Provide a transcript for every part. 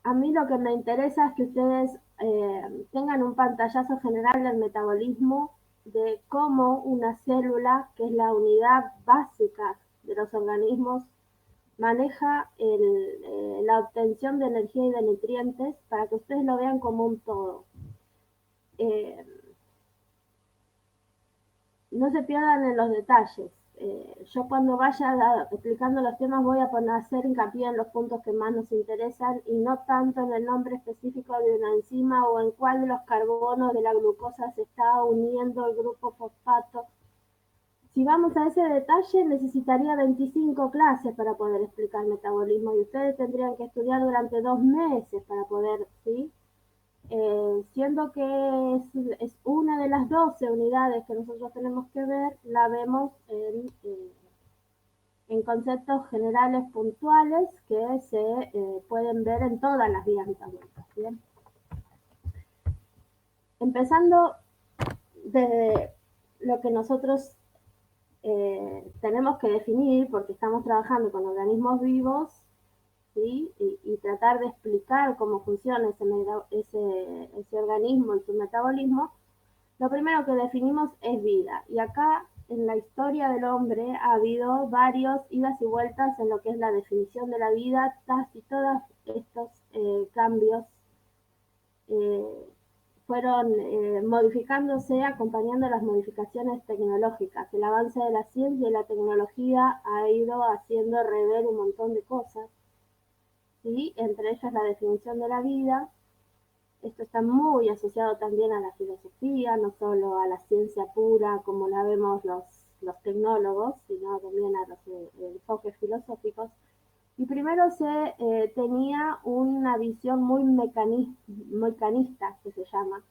A mí lo que me interesa es que ustedes tengan un pantallazo general del metabolismo, de cómo una célula, que es la unidad básica de los organismos, maneja la obtención de energía y de nutrientes, para que ustedes lo vean como un todo. Eh, no se pierdan en los detalles. Yo cuando vaya explicando los temas voy a hacer hincapié en los puntos que más nos interesan y no tanto en el nombre específico de una enzima o en cuál de los carbonos de la glucosa se está uniendo el grupo fosfato. Si vamos a ese detalle, necesitaría 25 clases para poder explicar metabolismo y ustedes tendrían que estudiar durante 2 meses para poder, ¿sí? Siendo que es una de las 12 unidades que nosotros tenemos que ver, la vemos en conceptos generales puntuales que se pueden ver en todas las vías metabólicas. ¿Bien? Empezando desde lo que nosotros tenemos que definir, porque estamos trabajando con organismos vivos, ¿sí? Y tratar de explicar cómo funciona ese organismo y su metabolismo. Lo primero que definimos es vida. Y acá, en la historia del hombre, ha habido varios idas y vueltas en lo que es la definición de la vida. Casi todos estos cambios eh, fueron modificándose, acompañando las modificaciones tecnológicas. El avance de la ciencia y la tecnología ha ido haciendo rever un montón de cosas, ¿sí? Entre ellas la definición de la vida. Esto está muy asociado también a la filosofía, no solo a la ciencia pura como la vemos los tecnólogos, sino también a los enfoques filosóficos. Y primero se tenía una visión muy mecanista, que se llama,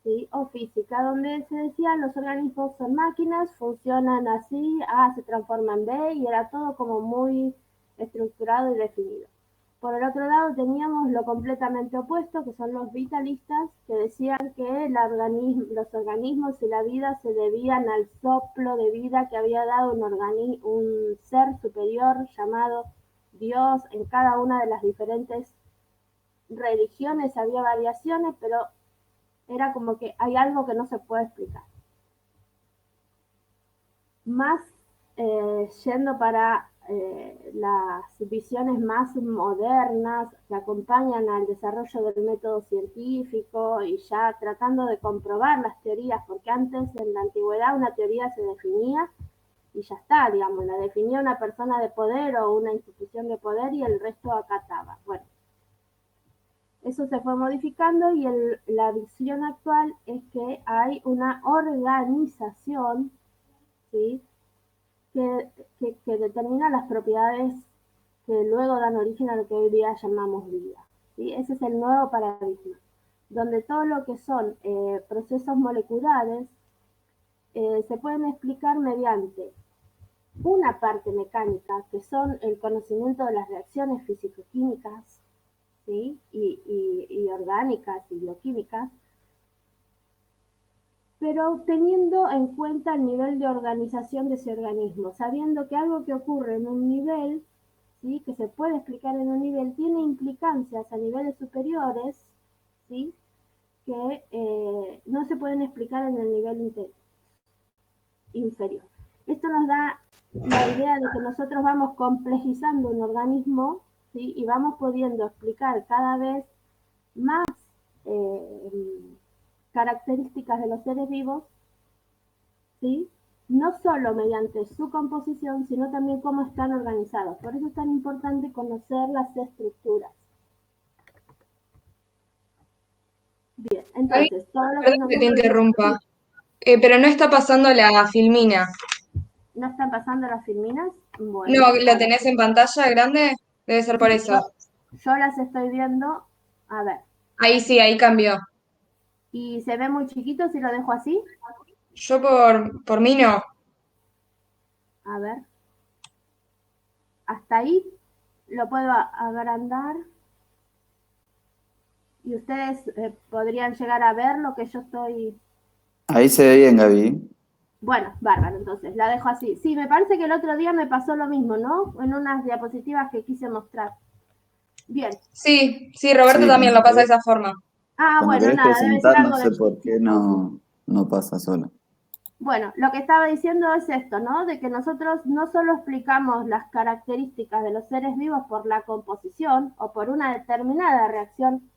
¿sí? O física, donde se decía los organismos son máquinas, funcionan así, A se transforma en B, y era todo como muy estructurado y definido. Por el otro lado teníamos lo completamente opuesto, que son los vitalistas, que decían que los organismos y la vida se debían al soplo de vida que había dado un ser superior llamado Dios. En cada una de las diferentes religiones había variaciones, pero era como que hay algo que no se puede explicar. Más yendo para las visiones más modernas que acompañan al desarrollo del método científico y ya tratando de comprobar las teorías, porque antes en la antigüedad una teoría se definía y ya está, digamos, la definía una persona de poder o una institución de poder y el resto acataba. Bueno, eso se fue modificando y la visión actual es que hay una organización, ¿sí? que determina las propiedades que luego dan origen a lo que hoy día llamamos vida, ¿sí? Ese es el nuevo paradigma, donde todo lo que son procesos moleculares se pueden explicar mediante una parte mecánica, que son el conocimiento de las reacciones físico-químicas, ¿sí? y orgánicas y bioquímicas, pero teniendo en cuenta el nivel de organización de ese organismo, sabiendo que algo que ocurre en un nivel, ¿sí? que se puede explicar en un nivel, tiene implicancias a niveles superiores, ¿sí? que no se pueden explicar en el nivel inferior. Esto nos da la idea de que nosotros vamos complejizando un organismo, ¿sí? y vamos pudiendo explicar cada vez más eh, características de los seres vivos, ¿sí? No solo mediante su composición, sino también cómo están organizados. Por eso es tan importante conocer las estructuras. Bien, Gaby, entonces, todo lo que perdón que te nosotros... interrumpa, pero no está pasando la filmina. ¿No están pasando las filminas? No, Bueno, a ¿la ver. tenés en pantalla grande? Debe ser por Sí, eso. yo las estoy viendo. A ver. Ahí sí, ahí cambió. ¿Y se ve muy chiquito si lo dejo así? Yo por mí no. A ver. Hasta ahí lo puedo agrandar. Y ustedes podrían llegar a ver lo que yo estoy... Ahí se ve bien, Gaby. Bueno, bárbaro, entonces, la dejo así. Sí, me parece que el otro día me pasó lo mismo, ¿no? En unas diapositivas que quise mostrar. Bien. Sí, Roberto Sí, también lo pasa de esa forma. Ah, cuando bueno, querés nada, debe ser presentar, no algo sé de... por qué no pasa sola. Bueno, lo que estaba diciendo es esto, ¿no? De que nosotros no solo explicamos las características de los seres vivos por la composición o por una determinada reacción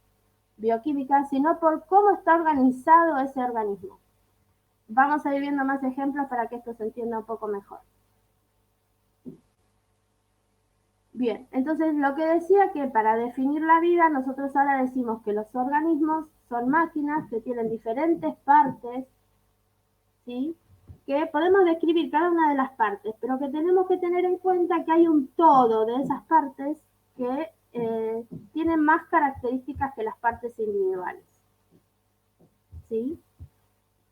bioquímica, sino por cómo está organizado ese organismo. Vamos a ir viendo más ejemplos para que esto se entienda un poco mejor. Bien, entonces lo que decía que para definir la vida, nosotros ahora decimos que los organismos son máquinas que tienen diferentes partes, ¿sí? Que podemos describir cada una de las partes, pero que tenemos que tener en cuenta que hay un todo de esas partes que tienen más características que las partes individuales, ¿sí?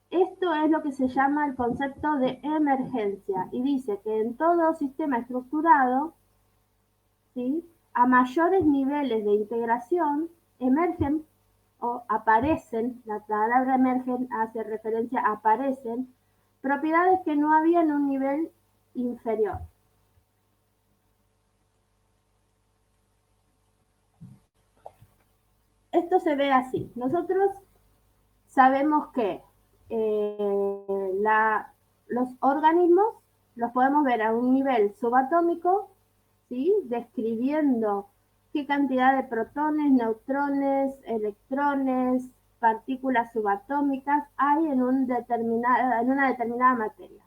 Esto es lo que se llama el concepto de emergencia y dice que en todo sistema estructurado, ¿sí? A mayores niveles de integración emergen o aparecen, la palabra emergen hace referencia a aparecen, propiedades que no había en un nivel inferior. Esto se ve así. Nosotros sabemos que los organismos los podemos ver a un nivel subatómico, ¿sí? Describiendo qué cantidad de protones, neutrones, electrones, partículas subatómicas hay en una determinada materia.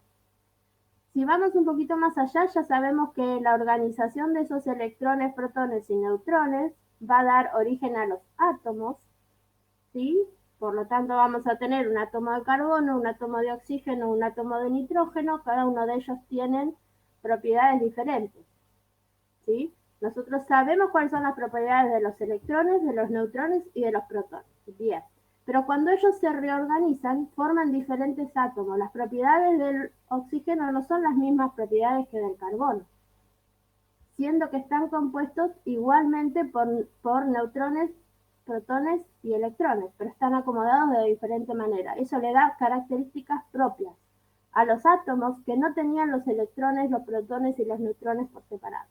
Si vamos un poquito más allá, ya sabemos que la organización de esos electrones, protones y neutrones va a dar origen a los átomos, ¿sí? Por lo tanto, vamos a tener un átomo de carbono, un átomo de oxígeno, un átomo de nitrógeno, cada uno de ellos tienen propiedades diferentes, ¿sí? Nosotros sabemos cuáles son las propiedades de los electrones, de los neutrones y de los protones. Bien. Pero cuando ellos se reorganizan, forman diferentes átomos. Las propiedades del oxígeno no son las mismas propiedades que del carbono, siendo que están compuestos igualmente por neutrones, protones y electrones, pero están acomodados de diferente manera. Eso le da características propias a los átomos que no tenían los electrones, los protones y los neutrones por separado.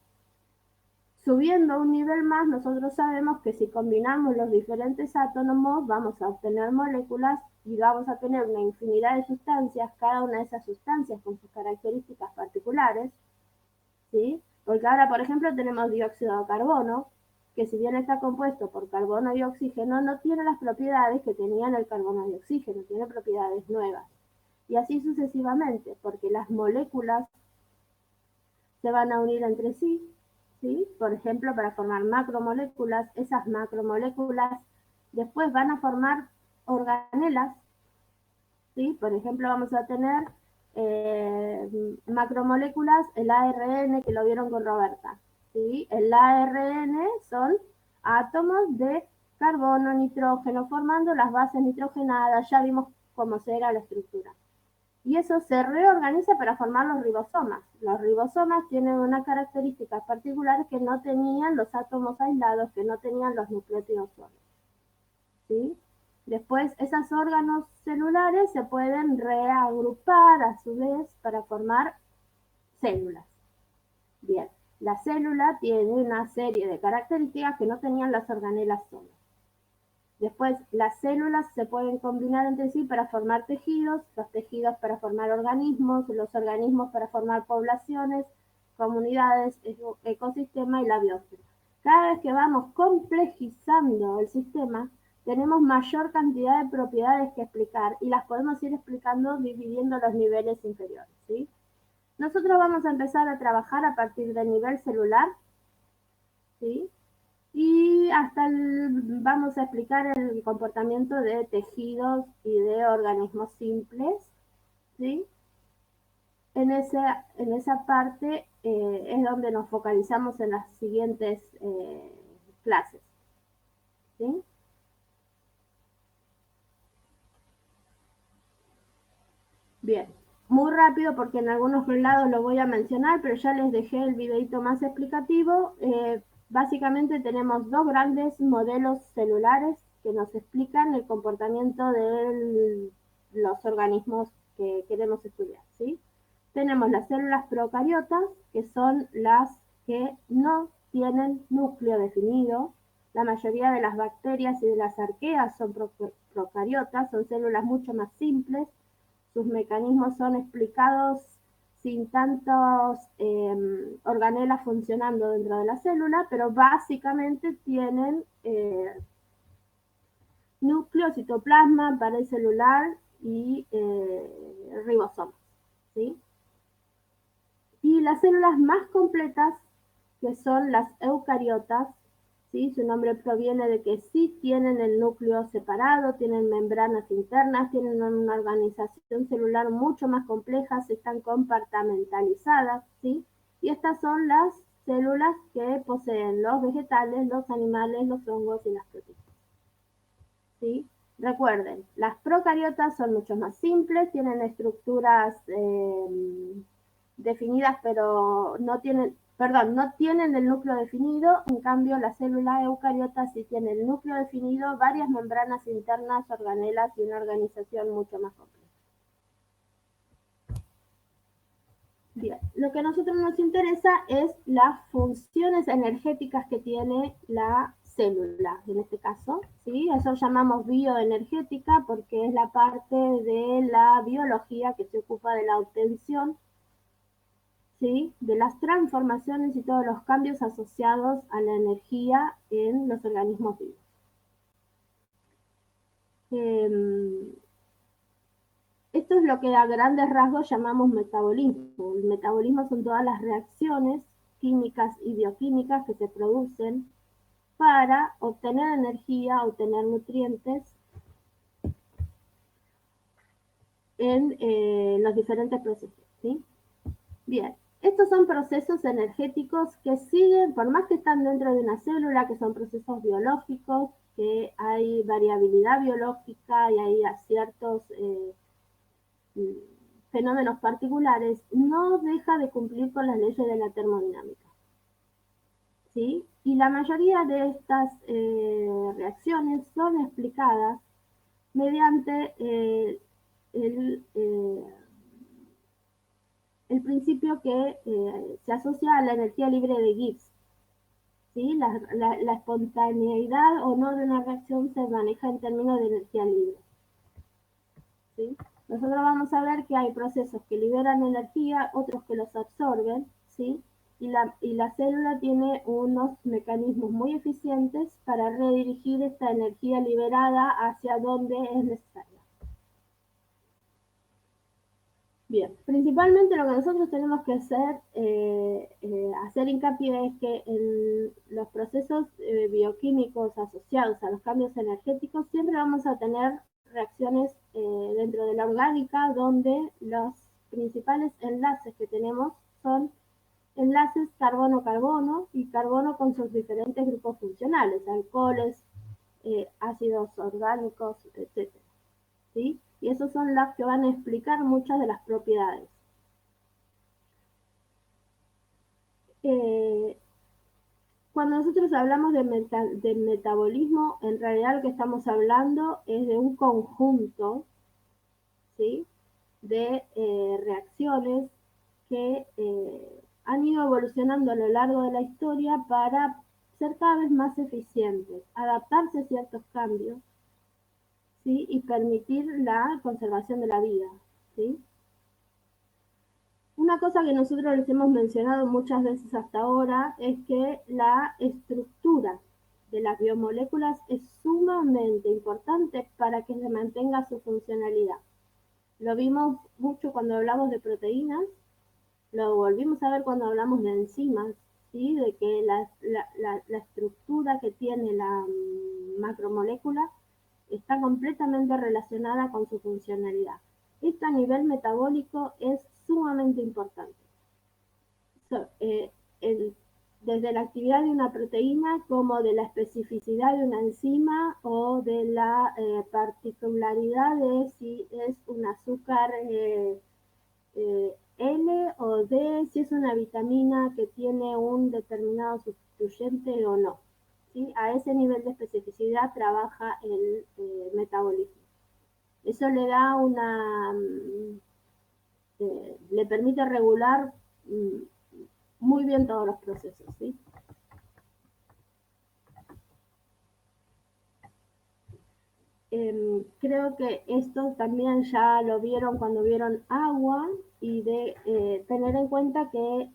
Subiendo un nivel más, nosotros sabemos que si combinamos los diferentes átomos, vamos a obtener moléculas y vamos a tener una infinidad de sustancias, cada una de esas sustancias con sus características particulares, ¿sí? Porque ahora, por ejemplo, tenemos dióxido de carbono, que si bien está compuesto por carbono y oxígeno, no tiene las propiedades que tenían el carbono y oxígeno, tiene propiedades nuevas. Y así sucesivamente, porque las moléculas se van a unir entre sí, ¿sí? Por ejemplo, para formar macromoléculas, esas macromoléculas después van a formar organelas, ¿sí? Por ejemplo, vamos a tener macromoléculas, el ARN, que lo vieron con Roberta, ¿sí? El ARN son átomos de carbono, nitrógeno, formando las bases nitrogenadas, ya vimos cómo será la estructura. Y eso se reorganiza para formar los ribosomas. Los ribosomas tienen unas características particulares que no tenían los átomos aislados, que no tenían los nucleótidos solos, ¿sí? Después, esos órganos celulares se pueden reagrupar a su vez para formar células. Bien, la célula tiene una serie de características que no tenían las organelas solas. Después, las células se pueden combinar entre sí para formar tejidos, los tejidos para formar organismos, los organismos para formar poblaciones, comunidades, ecosistema y la biosfera. Cada vez que vamos complejizando el sistema, tenemos mayor cantidad de propiedades que explicar y las podemos ir explicando dividiendo los niveles inferiores, ¿sí? Nosotros vamos a empezar a trabajar a partir del nivel celular, ¿sí? Y vamos a explicar el comportamiento de tejidos y de organismos simples, ¿sí? En esa parte es donde nos focalizamos en las siguientes clases, ¿sí? Bien, muy rápido porque en algunos lados lo voy a mencionar, pero ya les dejé el videito más explicativo. Básicamente tenemos dos grandes modelos celulares que nos explican el comportamiento de los organismos que queremos estudiar, ¿sí? Tenemos las células procariotas, que son las que no tienen núcleo definido. La mayoría de las bacterias y de las arqueas son procariotas, son células mucho más simples. Sus mecanismos son explicados sin tantos organelas funcionando dentro de la célula, pero básicamente tienen núcleo, citoplasma, pared celular y ribosomas, ¿sí? Y las células más completas, que son las eucariotas, ¿sí? Su nombre proviene de que sí tienen el núcleo separado, tienen membranas internas, tienen una organización celular mucho más compleja, están compartimentalizadas, ¿sí? Y estas son las células que poseen los vegetales, los animales, los hongos y las protistas, ¿sí? Recuerden, las procariotas son mucho más simples, tienen estructuras definidas, pero no tienen el núcleo definido. En cambio, la célula eucariota sí tiene el núcleo definido, varias membranas internas, organelas y una organización mucho más compleja. Bien, lo que a nosotros nos interesa es las funciones energéticas que tiene la célula, en este caso, ¿sí? Eso llamamos bioenergética porque es la parte de la biología que se ocupa de la obtención, ¿sí?, de las transformaciones y todos los cambios asociados a la energía en los organismos vivos. Esto es lo que a grandes rasgos llamamos metabolismo. El metabolismo son todas las reacciones químicas y bioquímicas que se producen para obtener energía, obtener nutrientes en los diferentes procesos, ¿sí? Bien, estos son procesos energéticos que siguen, por más que están dentro de una célula, que son procesos biológicos, que hay variabilidad biológica y hay ciertos fenómenos particulares, no deja de cumplir con las leyes de la termodinámica, ¿sí? Y la mayoría de estas reacciones son explicadas mediante el principio que se asocia a la energía libre de Gibbs, ¿sí? La espontaneidad o no de una reacción se maneja en términos de energía libre, ¿sí? Nosotros vamos a ver que hay procesos que liberan energía, otros que los absorben, ¿sí? Y la célula tiene unos mecanismos muy eficientes para redirigir esta energía liberada hacia donde es necesaria. Bien, principalmente lo que nosotros tenemos que hacer hincapié es que en los procesos bioquímicos asociados a los cambios energéticos siempre vamos a tener reacciones dentro de la orgánica donde los principales enlaces que tenemos son enlaces carbono-carbono y carbono con sus diferentes grupos funcionales, alcoholes, ácidos orgánicos, etc., ¿sí? Y esos son los que van a explicar muchas de las propiedades. Cuando nosotros hablamos de metabolismo, en realidad lo que estamos hablando es de un conjunto, ¿sí?, de reacciones que han ido evolucionando a lo largo de la historia para ser cada vez más eficientes, adaptarse a ciertos cambios, ¿sí?, y permitir la conservación de la vida, ¿sí? Una cosa que nosotros les hemos mencionado muchas veces hasta ahora es que la estructura de las biomoléculas es sumamente importante para que se mantenga su funcionalidad. Lo vimos mucho cuando hablamos de proteínas, lo volvimos a ver cuando hablamos de enzimas, ¿sí?, de que la estructura que tiene la macromolécula está completamente relacionada con su funcionalidad. Esto a nivel metabólico es sumamente importante. Desde la actividad de una proteína como de la especificidad de una enzima o de la particularidad de si es un azúcar L o D, si es una vitamina que tiene un determinado sustituyente o no, ¿sí? A ese nivel de especificidad trabaja el metabolismo. Eso le da le permite regular muy bien todos los procesos, ¿sí? creo que esto también ya lo vieron cuando vieron agua y de tener en cuenta que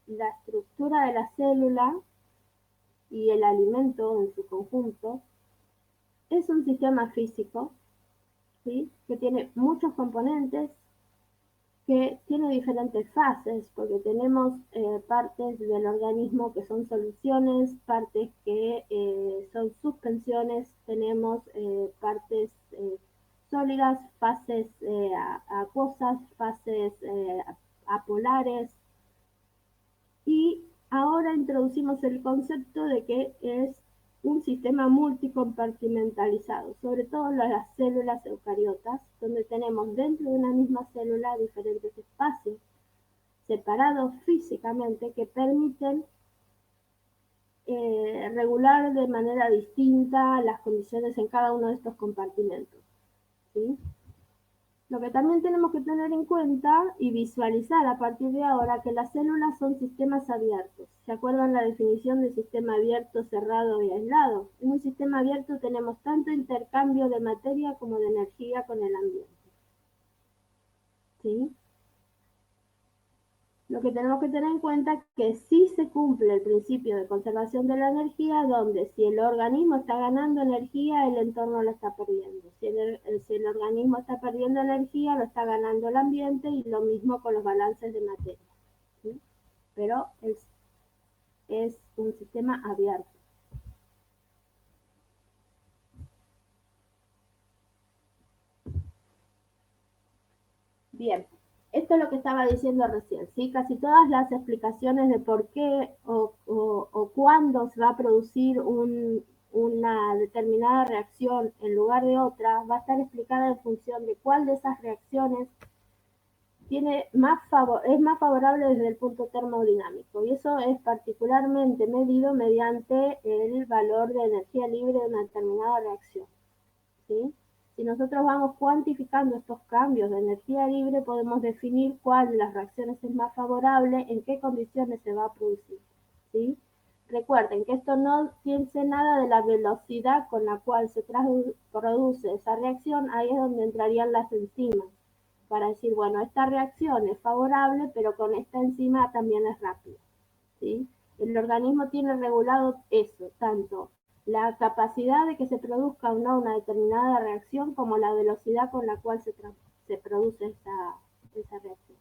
la estructura de la célula y el alimento en su conjunto es un sistema físico, ¿sí? Que tiene muchos componentes, que tiene diferentes fases, porque tenemos partes del organismo que son soluciones, partes que son suspensiones, tenemos partes sólidas, fases acuosas, fases apolares, y ahora introducimos el concepto de que es un sistema multicompartimentalizado, sobre todo en las células eucariotas, donde tenemos dentro de una misma célula diferentes espacios separados físicamente que permiten regular de manera distinta las condiciones en cada uno de estos compartimentos, ¿sí? Lo que también tenemos que tener en cuenta y visualizar a partir de ahora que las células son sistemas abiertos. ¿Se acuerdan la definición de sistema abierto, cerrado y aislado? En un sistema abierto tenemos tanto intercambio de materia como de energía con el ambiente, ¿sí? Lo que tenemos que tener en cuenta es que sí se cumple el principio de conservación de la energía, donde si el organismo está ganando energía, el entorno la está perdiendo. Si el organismo está perdiendo energía, lo está ganando el ambiente, y lo mismo con los balances de materia, ¿sí? Pero es un sistema abierto. Bien, esto es lo que estaba diciendo recién, ¿sí? Casi todas las explicaciones de por qué o cuándo se va a producir una determinada reacción en lugar de otra, va a estar explicada en función de cuál de esas reacciones es más favorable desde el punto termodinámico, y eso es particularmente medido mediante el valor de energía libre de una determinada reacción, ¿sí? Si nosotros vamos cuantificando estos cambios de energía libre, podemos definir cuál de las reacciones es más favorable, en qué condiciones se va a producir, ¿sí? Recuerden que esto no piense nada de la velocidad con la cual se produce esa reacción. Ahí es donde entrarían las enzimas, para decir, bueno, esta reacción es favorable, pero con esta enzima también es rápida, ¿sí? El organismo tiene regulado eso, tanto la capacidad de que se produzca o no una determinada reacción, como la velocidad con la cual se produce esa reacción.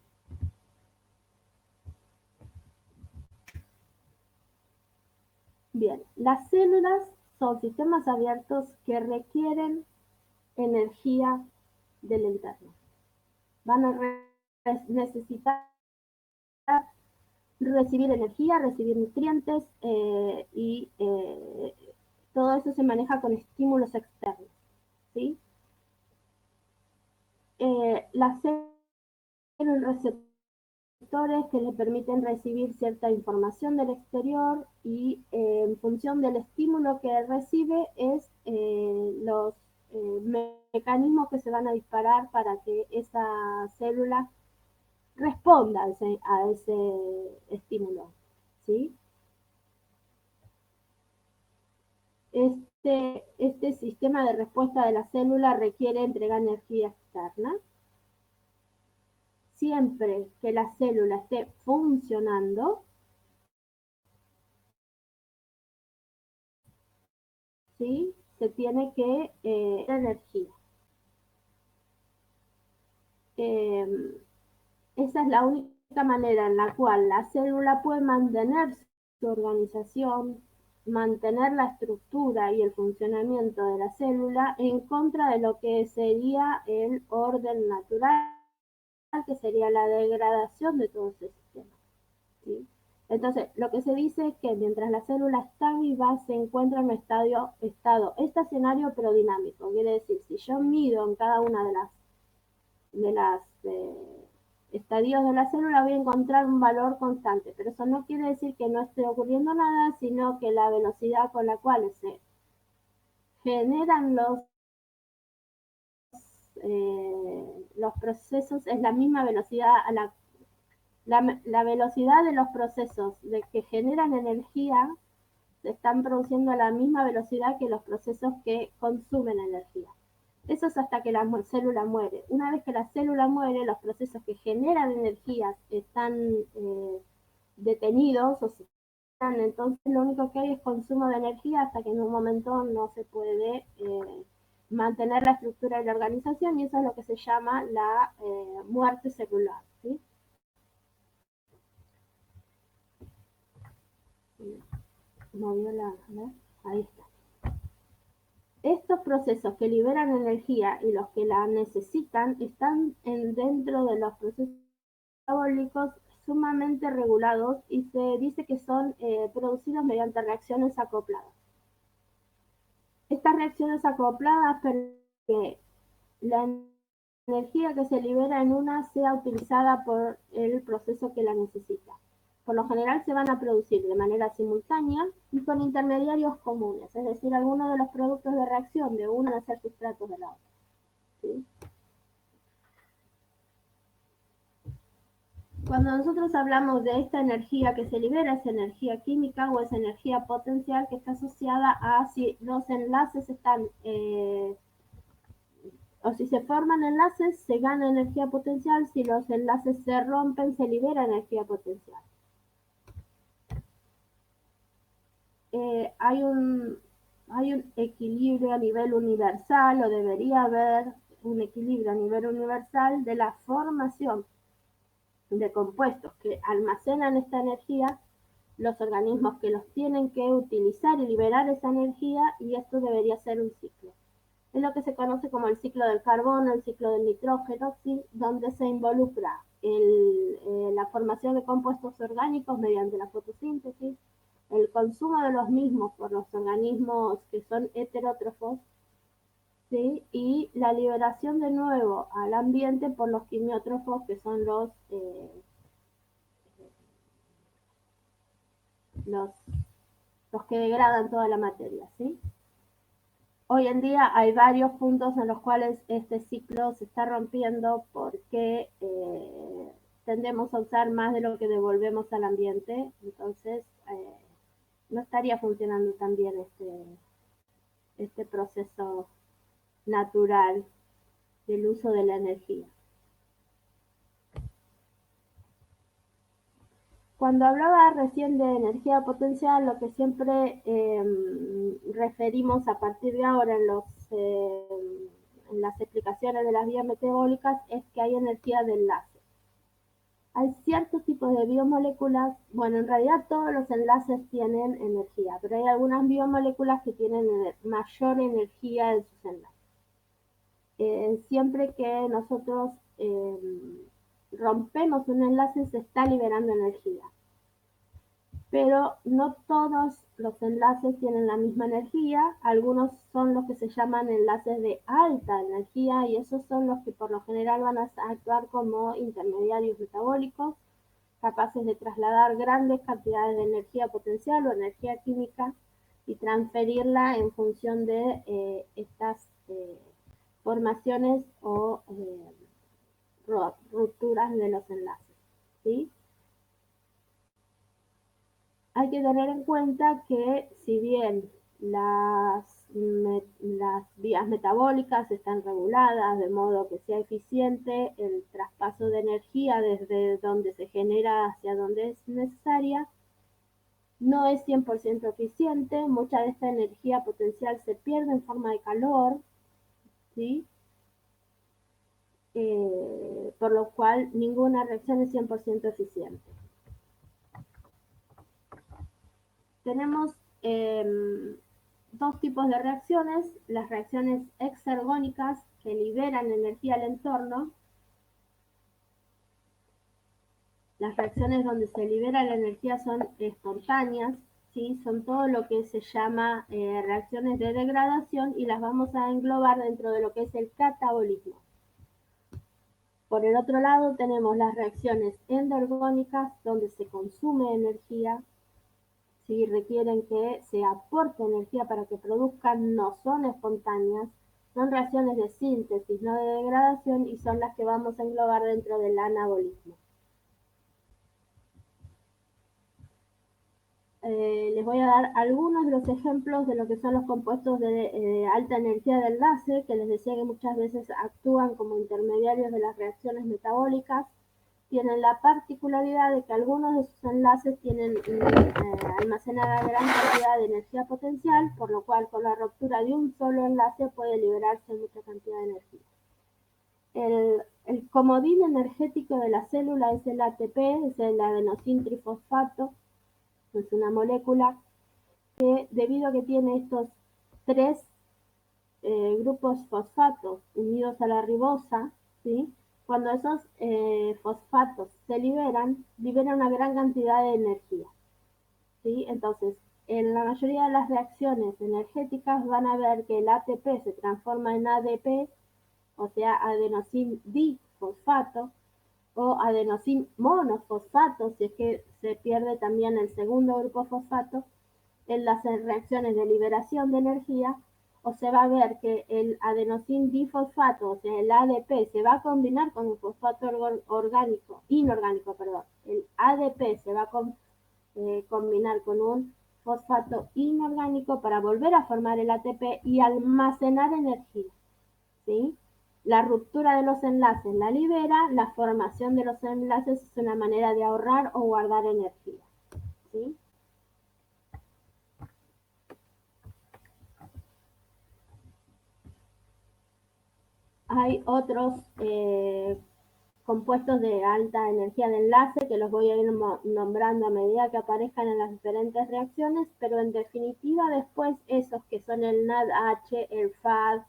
Bien, las células son sistemas abiertos que requieren energía del entorno. Van a necesitar recibir energía, recibir nutrientes, y todo eso se maneja con estímulos externos, ¿sí? Las células receptores que le permiten recibir cierta información del exterior, y en función del estímulo que recibe es los mecanismos que se van a disparar para que esa célula responda a ese estímulo, ¿sí? Este sistema de respuesta de la célula requiere entregar energía externa. Siempre que la célula esté funcionando, ¿sí? Se tiene que energía. Esa es la única manera en la cual la célula puede mantener su organización, mantener la estructura y el funcionamiento de la célula en contra de lo que sería el orden natural, que sería la degradación de todo ese sistema, ¿sí? Entonces, lo que se dice es que mientras la célula está viva, se encuentra en un estado estacionario pero dinámico. Quiere decir, si yo mido en cada una de las estadios de la célula, voy a encontrar un valor constante, pero eso no quiere decir que no esté ocurriendo nada, sino que la velocidad con la cual se generan los procesos es la misma velocidad a la velocidad de los procesos de que generan energía se están produciendo a la misma velocidad que los procesos que consumen energía. Eso es hasta que la célula muere. Una vez que la célula muere, los procesos que generan energía están detenidos o se entonces lo único que hay es consumo de energía hasta que en un momento no se puede mantener la estructura de la organización y eso es lo que se llama la muerte celular. ¿Sí? Movió la... Ahí está. Estos procesos que liberan energía y los que la necesitan están dentro de los procesos metabólicos sumamente regulados y se dice que son producidos mediante reacciones acopladas. Estas reacciones acopladas permiten que la energía que se libera en una sea utilizada por el proceso que la necesita. Por lo general se van a producir de manera simultánea y con intermediarios comunes, es decir, algunos de los productos de reacción de uno van a ser sustratos de la otra. ¿Sí? Cuando nosotros hablamos de esta energía que se libera, es energía química o es energía potencial que está asociada a si los enlaces están, o si se forman enlaces, se gana energía potencial, si los enlaces se rompen, se libera energía potencial. Hay un equilibrio a nivel universal, o debería haber un equilibrio a nivel universal de la formación de compuestos que almacenan esta energía, los organismos que los tienen que utilizar y liberar esa energía, y esto debería ser un ciclo. Es lo que se conoce como el ciclo del carbono, el ciclo del nitrógeno, ¿sí? Donde se involucra la formación de compuestos orgánicos mediante la fotosíntesis, el consumo de los mismos por los organismos que son heterótrofos, ¿sí? Y la liberación de nuevo al ambiente por los quimiótrofos, que son los que degradan toda la materia, ¿sí? Hoy en día hay varios puntos en los cuales este ciclo se está rompiendo porque tendemos a usar más de lo que devolvemos al ambiente, entonces no estaría funcionando tan bien este proceso natural del uso de la energía. Cuando hablaba recién de energía potencial, lo que siempre referimos a partir de ahora en las explicaciones de las vías metabólicas es que hay energía de enlace. Hay ciertos tipos de biomoléculas, bueno, en realidad todos los enlaces tienen energía, pero hay algunas biomoléculas que tienen mayor energía en sus enlaces. Siempre que nosotros rompemos un enlace se está liberando energía. Pero no todos los enlaces tienen la misma energía, algunos son los que se llaman enlaces de alta energía y esos son los que por lo general van a actuar como intermediarios metabólicos, capaces de trasladar grandes cantidades de energía potencial o energía química y transferirla en función de estas formaciones o rupturas de los enlaces, ¿sí? Hay que tener en cuenta que si bien las vías metabólicas están reguladas de modo que sea eficiente el traspaso de energía desde donde se genera hacia donde es necesaria, no es 100% eficiente, mucha de esta energía potencial se pierde en forma de calor, ¿sí? Por lo cual ninguna reacción es 100% eficiente. Tenemos dos tipos de reacciones, las reacciones exergónicas que liberan energía al entorno, las reacciones donde se libera la energía son espontáneas, ¿sí? Son todo lo que se llama reacciones de degradación y las vamos a englobar dentro de lo que es el catabolismo. Por el otro lado tenemos las reacciones endergónicas donde se consume energía, si requieren que se aporte energía para que produzcan, no son espontáneas, son reacciones de síntesis, no de degradación, y son las que vamos a englobar dentro del anabolismo. les voy a dar algunos de los ejemplos de lo que son los compuestos de alta energía de enlace, que les decía que muchas veces actúan como intermediarios de las reacciones metabólicas. Tienen la particularidad de que algunos de sus enlaces tienen almacenada gran cantidad de energía potencial, por lo cual con la ruptura de un solo enlace puede liberarse mucha cantidad de energía. El comodín energético de la célula es el ATP, es el adenosintrifosfato, es una molécula que, debido a que tiene estos tres grupos fosfatos unidos a la ribosa, ¿sí? Cuando esos fosfatos se liberan una gran cantidad de energía, ¿sí? Entonces, en la mayoría de las reacciones energéticas van a ver que el ATP se transforma en ADP, o sea, adenosin difosfato, o adenosin monofosfato, si es que se pierde también el segundo grupo fosfato en las reacciones de liberación de energía, o se va a ver que el adenosin difosfato, o sea, el ADP, se va a combinar con un fosfato inorgánico, perdón. El ADP se va a combinar con un fosfato inorgánico para volver a formar el ATP y almacenar energía, ¿sí? La ruptura de los enlaces la libera, la formación de los enlaces es una manera de ahorrar o guardar energía, ¿sí? Hay otros compuestos de alta energía de enlace que los voy a ir nombrando a medida que aparezcan en las diferentes reacciones, pero en definitiva después esos que son el NADH, el FAD,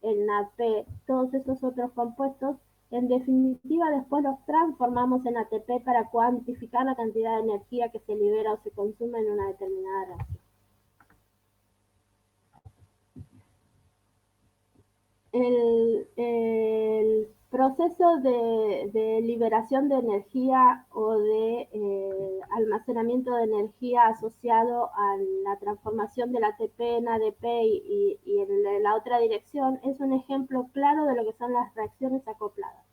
el NADP, todos esos otros compuestos, en definitiva después los transformamos en ATP para cuantificar la cantidad de energía que se libera o se consume en una determinada reacción. El proceso de liberación de energía o de almacenamiento de energía asociado a la transformación del ATP en ADP y en la otra dirección es un ejemplo claro de lo que son las reacciones acopladas.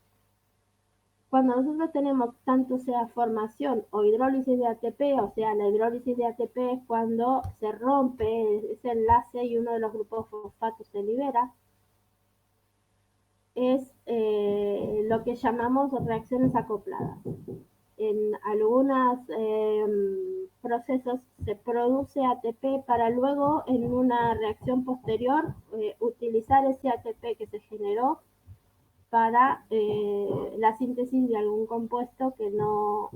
Cuando nosotros tenemos tanto sea formación o hidrólisis de ATP, o sea, la hidrólisis de ATP es cuando se rompe ese enlace y uno de los grupos fosfatos se libera, es lo que llamamos reacciones acopladas. En algunos procesos se produce ATP para luego en una reacción posterior utilizar ese ATP que se generó para la síntesis de algún compuesto que no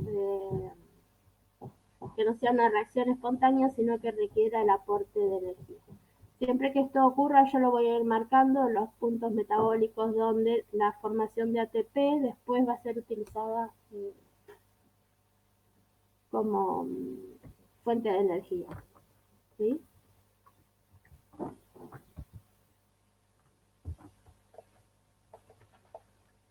sea una reacción espontánea, sino que requiera el aporte de energía. Siempre que esto ocurra, yo lo voy a ir marcando los puntos metabólicos donde la formación de ATP después va a ser utilizada como fuente de energía, ¿sí?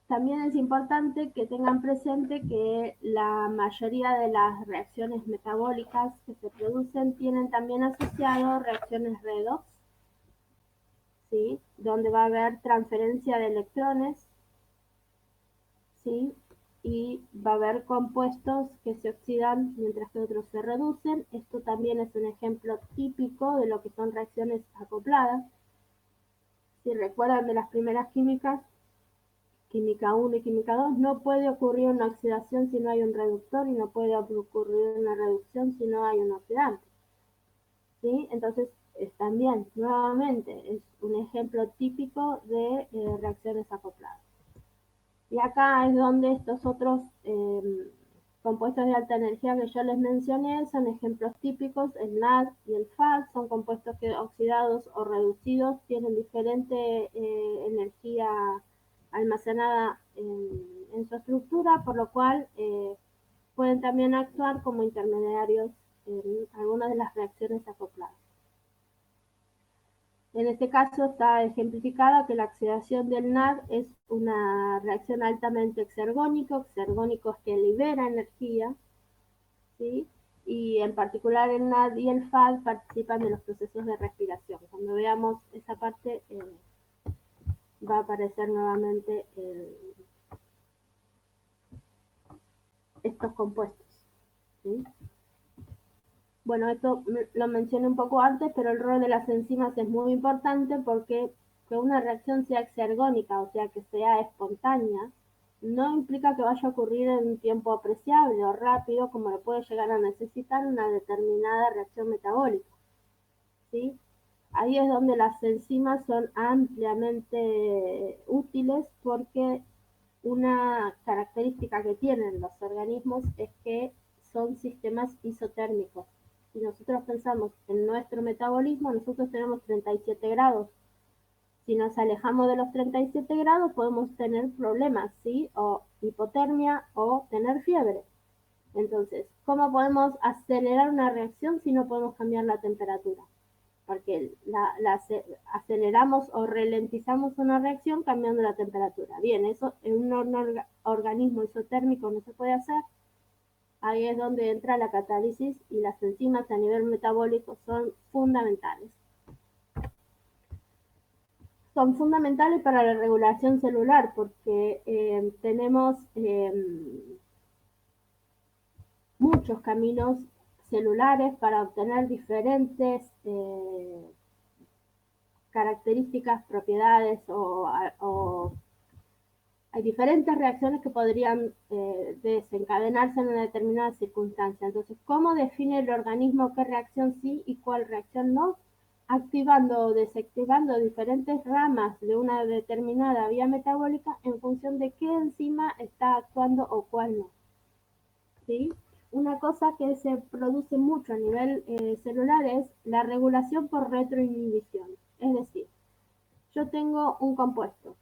También es importante que tengan presente que la mayoría de las reacciones metabólicas que se producen tienen también asociado reacciones redox, ¿sí? Donde va a haber transferencia de electrones, ¿sí? Y va a haber compuestos que se oxidan mientras que otros se reducen. Esto también es un ejemplo típico de lo que son reacciones acopladas. Si recuerdan de las primeras químicas, química 1 y química 2, no puede ocurrir una oxidación si no hay un reductor y no puede ocurrir una reducción si no hay un oxidante, ¿sí? Entonces, también, nuevamente, es un ejemplo típico de reacciones acopladas. Y acá es donde estos otros compuestos de alta energía que yo les mencioné son ejemplos típicos. El NAD y el FAD son compuestos que oxidados o reducidos tienen diferente energía almacenada en su estructura, por lo cual pueden también actuar como intermediarios en algunas de las reacciones acopladas. En este caso está ejemplificada que la oxidación del NAD es una reacción altamente exergónica. Exergónico es que libera energía, ¿sí? Y en particular el NAD y el FAD participan de los procesos de respiración. Cuando veamos esa parte va a aparecer nuevamente estos compuestos, ¿sí? bueno, esto lo mencioné un poco antes, pero el rol de las enzimas es muy importante porque que una reacción sea exergónica, o sea, que sea espontánea, no implica que vaya a ocurrir en un tiempo apreciable o rápido como lo puede llegar a necesitar una determinada reacción metabólica, ¿sí? Ahí es donde las enzimas son ampliamente útiles porque una característica que tienen los organismos es que son sistemas isotérmicos. Si nosotros pensamos en nuestro metabolismo, nosotros tenemos 37 grados. Si nos alejamos de los 37 grados podemos tener problemas, ¿sí? O hipotermia o tener fiebre. Entonces, ¿cómo podemos acelerar una reacción si no podemos cambiar la temperatura? Porque aceleramos o ralentizamos una reacción cambiando la temperatura. Bien, eso en un organismo isotérmico no se puede hacer. Ahí es donde entra la catálisis y las enzimas a nivel metabólico son fundamentales. Son fundamentales para la regulación celular porque tenemos muchos caminos celulares para obtener diferentes características, propiedades o hay diferentes reacciones que podrían desencadenarse en una determinada circunstancia. Entonces, ¿cómo define el organismo qué reacción sí y cuál reacción no? Activando o desactivando diferentes ramas de una determinada vía metabólica en función de qué enzima está actuando o cuál no. ¿Sí? Una cosa que se produce mucho a nivel celular es la regulación por retroinhibición. Es decir, yo tengo un compuesto,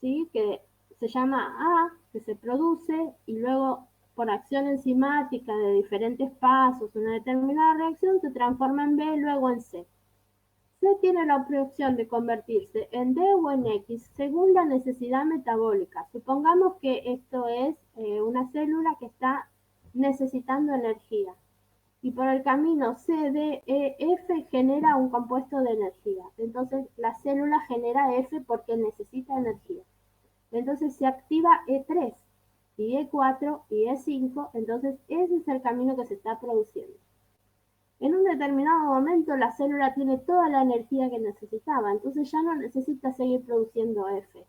¿sí? Que se llama A, que se produce y luego por acción enzimática de diferentes pasos, una determinada reacción se transforma en B, luego en C. C tiene la opción de convertirse en D o en X según la necesidad metabólica. Supongamos que esto es una célula que está necesitando energía y por el camino CDEF genera un compuesto de energía. Entonces la célula genera F porque necesita energía. Entonces se activa E3 y E4 y E5, entonces ese es el camino que se está produciendo. En un determinado momento la célula tiene toda la energía que necesitaba, entonces ya no necesita seguir produciendo F.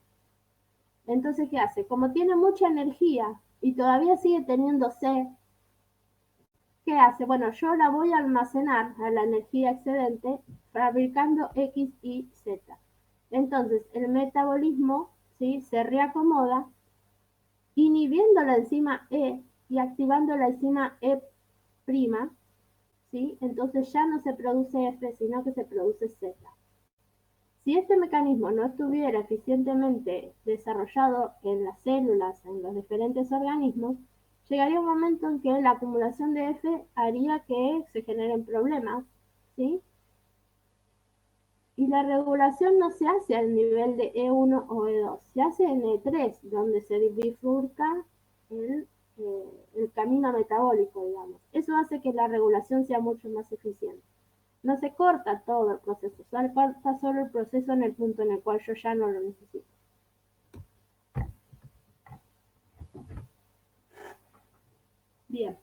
Entonces, ¿qué hace? Como tiene mucha energía y todavía sigue teniendo C, ¿qué hace? Bueno, yo la voy a almacenar a la energía excedente fabricando X y Z. Entonces, el metabolismo, ¿sí?, se reacomoda inhibiendo la enzima E y activando la enzima E', ¿sí? Entonces ya no se produce F, sino que se produce Z. Si este mecanismo no estuviera eficientemente desarrollado en las células, en los diferentes organismos, llegaría un momento en que la acumulación de F haría que se generen problemas, ¿sí? Y la regulación no se hace al nivel de E1 o E2, se hace en E3, donde se bifurca el camino metabólico, digamos. Eso hace que la regulación sea mucho más eficiente. No se corta todo el proceso, se corta solo el proceso en el punto en el cual yo ya no lo necesito. Bien.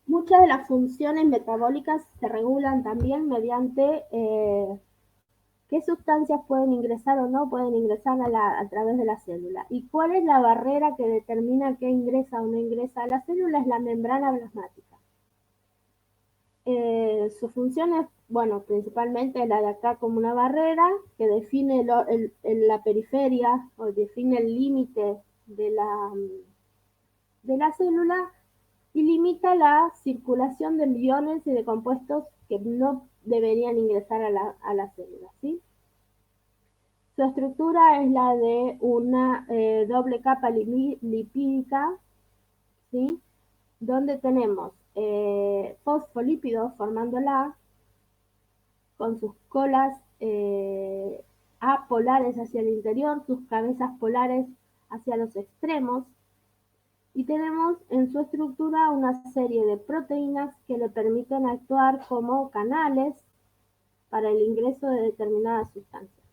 Muchas de las funciones metabólicas se regulan también mediante qué sustancias pueden ingresar o no pueden ingresar a través de la célula. ¿Y cuál es la barrera que determina qué ingresa o no ingresa a la célula? Es la membrana plasmática. Su función es, bueno, principalmente la de actuar como una barrera que define la periferia o define el límite de la célula y limita la circulación de iones y de compuestos que no deberían ingresar a la célula, ¿sí? Su estructura es la de una doble capa lipídica, ¿sí?, donde tenemos fosfolípidos formándola con sus colas apolares hacia el interior, sus cabezas polares hacia los extremos, y tenemos en su estructura una serie de proteínas que le permiten actuar como canales para el ingreso de determinadas sustancias.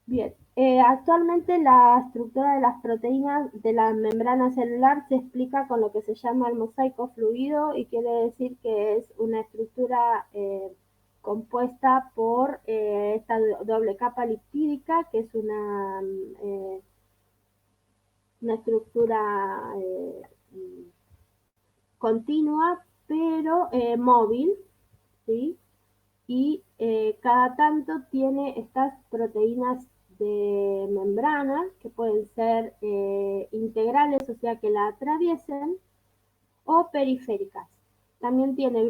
Bien, Actualmente la estructura de las proteínas de la membrana celular se explica con lo que se llama el mosaico fluido y quiere decir que es una estructura compuesta por esta doble capa lipídica, que es una estructura continua pero móvil, ¿sí? Y cada tanto tiene estas proteínas de membrana que pueden ser integrales, o sea que la atraviesen, o periféricas. También tiene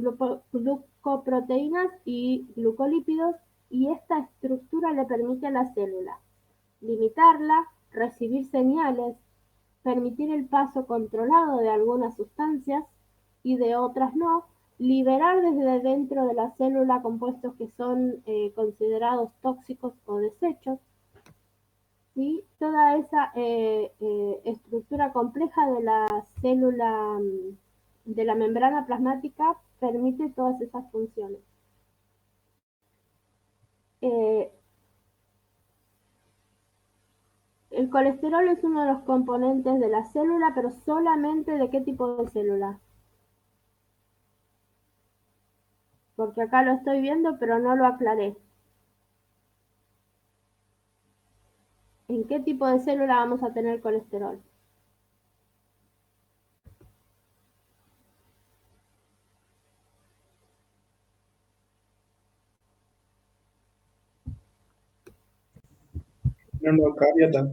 glucoproteínas y glucolípidos y esta estructura le permite a la célula limitarla, recibir señales, permitir el paso controlado de algunas sustancias y de otras no, liberar desde dentro de la célula compuestos que son considerados tóxicos o desechos, ¿sí? Toda esa estructura compleja de la célula, de la membrana plasmática, permite todas esas funciones. Eh, el colesterol es uno de los componentes de la célula, pero solamente de qué tipo de célula. Porque acá lo estoy viendo, pero no lo aclaré. ¿En qué tipo de célula vamos a tener colesterol? No, no, eucariota.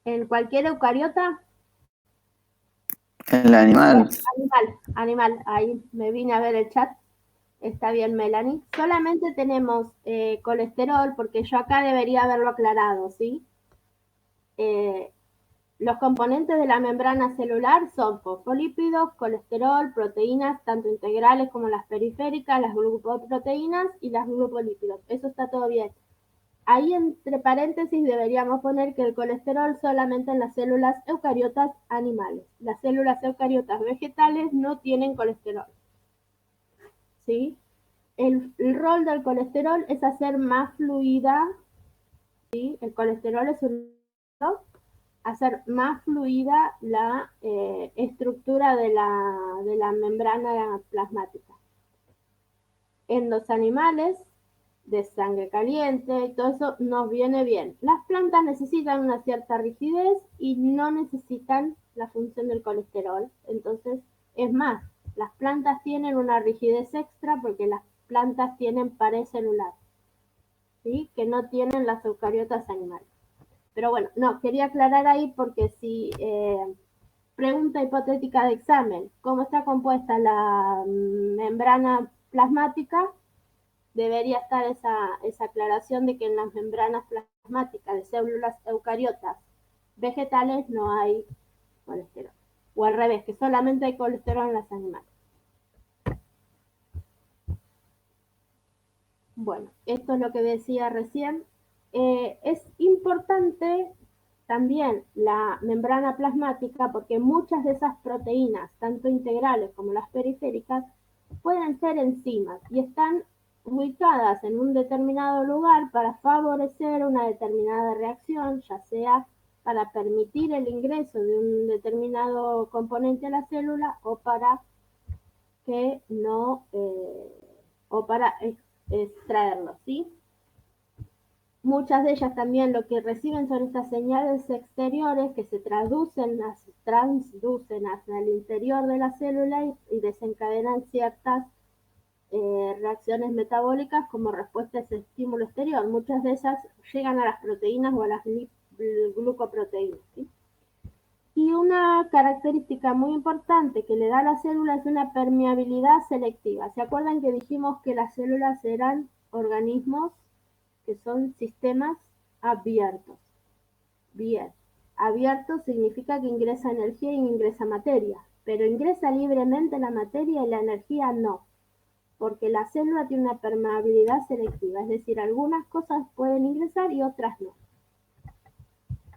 ¿En cualquier eucariota? El animal. Animal. Ahí me vine a ver el chat. Está bien, Melanie. Solamente tenemos colesterol, porque yo acá debería haberlo aclarado, ¿sí? Los componentes de la membrana celular son fosfolípidos, colesterol, proteínas, tanto integrales como las periféricas, las glucoproteínas y las glucolípidos. Eso está todo bien. Ahí entre paréntesis deberíamos poner que el colesterol solamente en las células eucariotas animales. Las células eucariotas vegetales no tienen colesterol, ¿sí? El rol del colesterol es hacer más fluida, ¿sí? El colesterol es hacer más fluida la estructura de la membrana plasmática. En los animales de sangre caliente, todo eso nos viene bien. Las plantas necesitan una cierta rigidez y no necesitan la función del colesterol. Entonces, es más, las plantas tienen una rigidez extra porque las plantas tienen pared celular, ¿sí? Que no tienen las eucariotas animales. Pero bueno, no, quería aclarar ahí porque si pregunta hipotética de examen, ¿cómo está compuesta la membrana plasmática? Debería estar esa aclaración de que en las membranas plasmáticas de células eucariotas vegetales no hay colesterol. O al revés, que solamente hay colesterol en las animales. Bueno, esto es lo que decía recién. Es importante también la membrana plasmática porque muchas de esas proteínas, tanto integrales como las periféricas, pueden ser enzimas y están ubicadas en un determinado lugar para favorecer una determinada reacción, ya sea para permitir el ingreso de un determinado componente a la célula o para que no, o para extraerlo, ¿sí? Muchas de ellas también lo que reciben son estas señales exteriores que se transducen hacia el interior de la célula y desencadenan ciertas reacciones metabólicas como respuesta a ese estímulo exterior. Muchas de esas llegan a las proteínas o a las glucoproteínas, ¿sí? Y una característica muy importante que le da a la célula es una permeabilidad selectiva. ¿Se acuerdan que dijimos que las células eran organismos que son sistemas abiertos? Bien, abierto significa que ingresa energía y ingresa materia, pero ingresa libremente la materia y la energía no, porque la célula tiene una permeabilidad selectiva, es decir, algunas cosas pueden ingresar y otras no.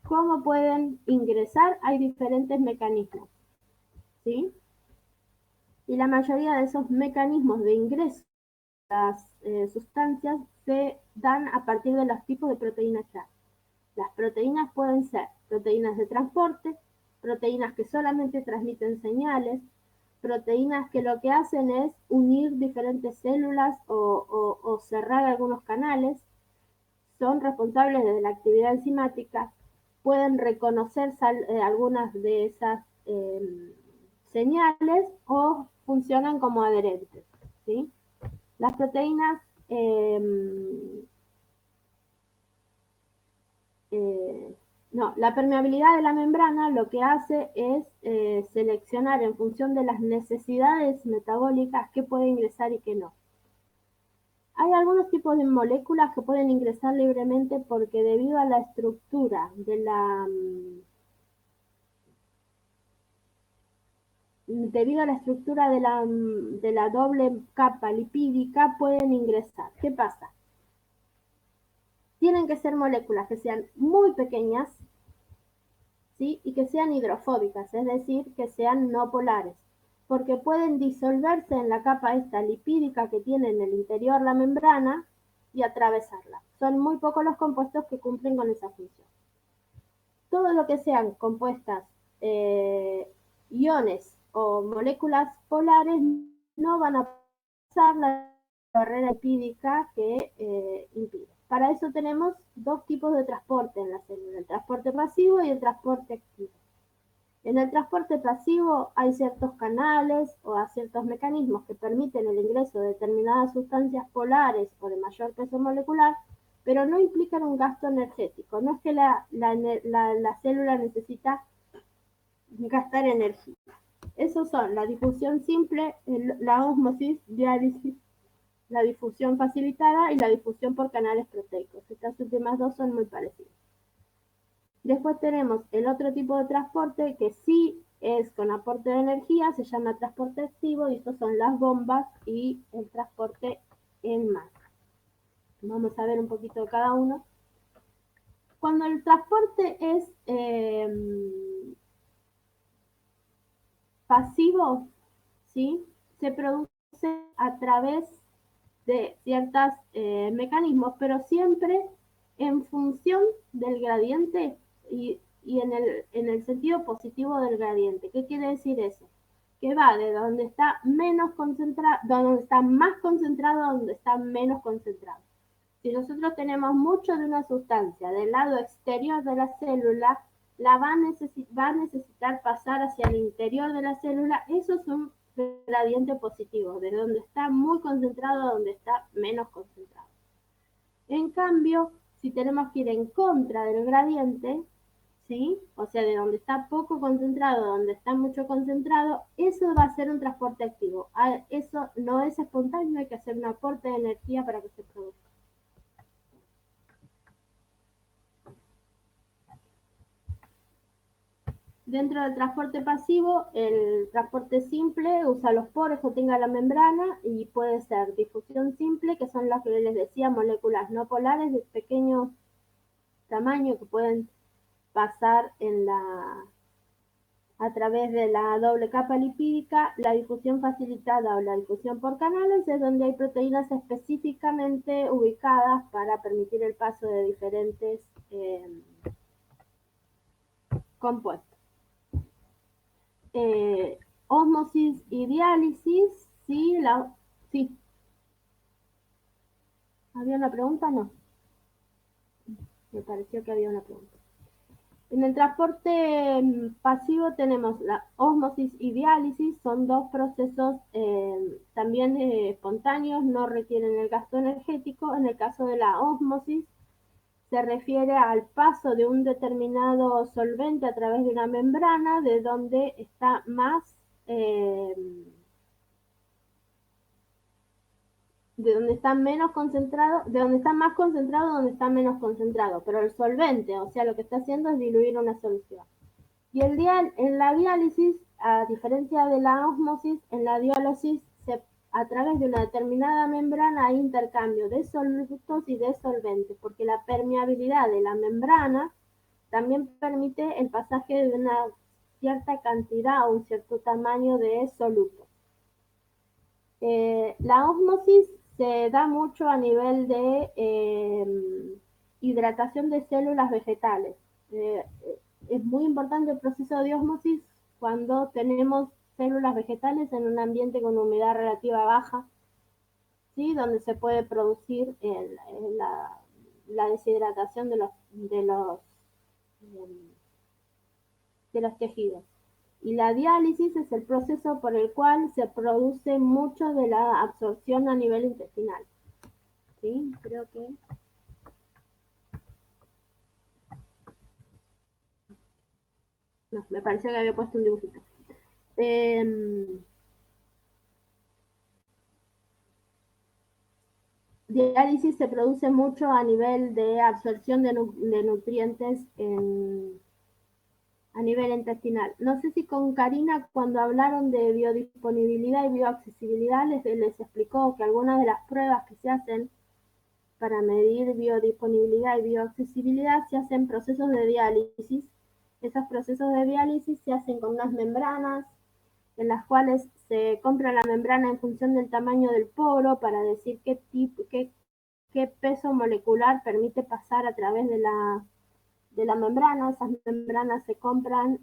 ¿Cómo pueden ingresar? Hay diferentes mecanismos, ¿sí? Y la mayoría de esos mecanismos de ingreso de las sustancias se dan a partir de los tipos de proteínas que hay. Las proteínas pueden ser proteínas de transporte, proteínas que solamente transmiten señales, proteínas que lo que hacen es unir diferentes células o cerrar algunos canales, son responsables de la actividad enzimática, pueden reconocer algunas de esas señales o funcionan como adherentes, ¿sí? Las proteínas la permeabilidad de la membrana lo que hace es seleccionar en función de las necesidades metabólicas qué puede ingresar y qué no. Hay algunos tipos de moléculas que pueden ingresar libremente porque debido a la estructura de la doble capa lipídica pueden ingresar. ¿Qué pasa? Tienen que ser moléculas que sean muy pequeñas, ¿sí? Y que sean hidrofóbicas, es decir, que sean no polares, porque pueden disolverse en la capa esta lipídica que tiene en el interior la membrana y atravesarla. Son muy pocos los compuestos que cumplen con esa función. Todo lo que sean compuestas iones o moléculas polares no van a pasar la barrera lipídica que impide. Para eso tenemos dos tipos de transporte en la célula, el transporte pasivo y el transporte activo. En el transporte pasivo hay ciertos canales o ciertos mecanismos que permiten el ingreso de determinadas sustancias polares o de mayor peso molecular, pero no implican un gasto energético. No es que la célula necesita gastar energía. Esos son la difusión simple, la ósmosis, diálisis, la difusión facilitada y la difusión por canales proteicos. Estas últimas dos son muy parecidas. Después tenemos el otro tipo de transporte que sí es con aporte de energía, se llama transporte activo y estos son las bombas y el transporte en masa. Vamos a ver un poquito de cada uno. Cuando el transporte es pasivo, ¿sí? Se produce a través de ciertos mecanismos, pero siempre en función del gradiente y en el sentido positivo del gradiente. ¿Qué quiere decir eso? Que va de donde está menos concentrado, donde está más concentrado a donde está menos concentrado. Si nosotros tenemos mucho de una sustancia del lado exterior de la célula, va a necesitar pasar hacia el interior de la célula. Eso es un gradiente positivo, de donde está muy concentrado a donde está menos concentrado. En cambio, si tenemos que ir en contra del gradiente, ¿sí? O sea, de donde está poco concentrado a donde está mucho concentrado, eso va a ser un transporte activo. Eso no es espontáneo, hay que hacer un aporte de energía para que se produzca. Dentro del transporte pasivo, el transporte simple usa los poros que tenga la membrana y puede ser difusión simple, que son las que les decía, moléculas no polares de pequeño tamaño que pueden pasar a través de la doble capa lipídica. La difusión facilitada o la difusión por canales es donde hay proteínas específicamente ubicadas para permitir el paso de diferentes compuestos. Ósmosis y diálisis, sí. ¿Había una pregunta? No. Me pareció que había una pregunta. En el transporte pasivo tenemos la ósmosis y diálisis, son dos procesos también espontáneos, no requieren el gasto energético. En el caso de la ósmosis, se refiere al paso de un determinado solvente a través de una membrana de donde está más de donde está menos concentrado, de donde está más concentrado, donde está menos concentrado, pero el solvente, o sea, lo que está haciendo es diluir una solución. Y en la diálisis, a diferencia de la ósmosis, en la diálisis a través de una determinada membrana hay intercambio de solutos y de solventes, porque la permeabilidad de la membrana también permite el pasaje de una cierta cantidad o un cierto tamaño de soluto. La ósmosis se da mucho a nivel de hidratación de células vegetales. Es muy importante el proceso de ósmosis cuando tenemos células vegetales en un ambiente con humedad relativa baja, ¿sí? Donde se puede producir la deshidratación de los tejidos. Y la diálisis es el proceso por el cual se produce mucho de la absorción a nivel intestinal. ¿Sí? Creo que... No, me pareció que había puesto un dibujito. Diálisis se produce mucho a nivel de absorción de nutrientes a nivel intestinal. No sé si con Karina, cuando hablaron de biodisponibilidad y bioaccesibilidad, les explicó que algunas de las pruebas que se hacen para medir biodisponibilidad y bioaccesibilidad se hacen procesos de diálisis. Esos procesos de diálisis se hacen con unas membranas en las cuales se compra la membrana en función del tamaño del poro para decir qué peso molecular permite pasar a través de la membrana. Esas membranas se compran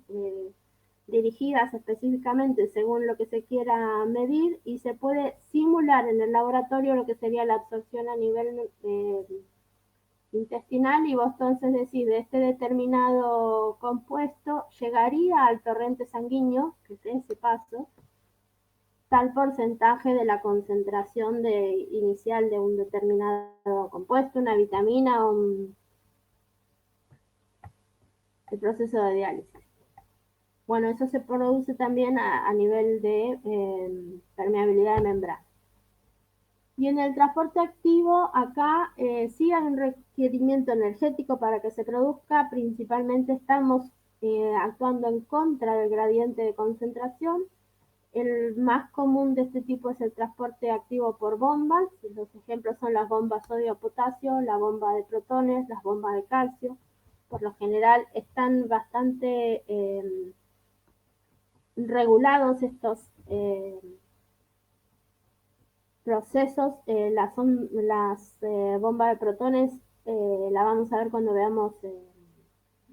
dirigidas específicamente según lo que se quiera medir y se puede simular en el laboratorio lo que sería la absorción a nivel intestinal, y vos entonces decís de este determinado compuesto llegaría al torrente sanguíneo, que es ese paso, tal porcentaje de la concentración inicial de un determinado compuesto, una vitamina o el proceso de diálisis. Bueno, eso se produce también a nivel de permeabilidad de membrana. Y en el transporte activo, acá sí hay un requerimiento energético para que se produzca. Principalmente estamos actuando en contra del gradiente de concentración. El más común de este tipo es el transporte activo por bombas. Los ejemplos son las bombas sodio-potasio, la bomba de protones, las bombas de calcio. Por lo general están bastante regulados estos procesos. Las bombas de protones la vamos a ver cuando veamos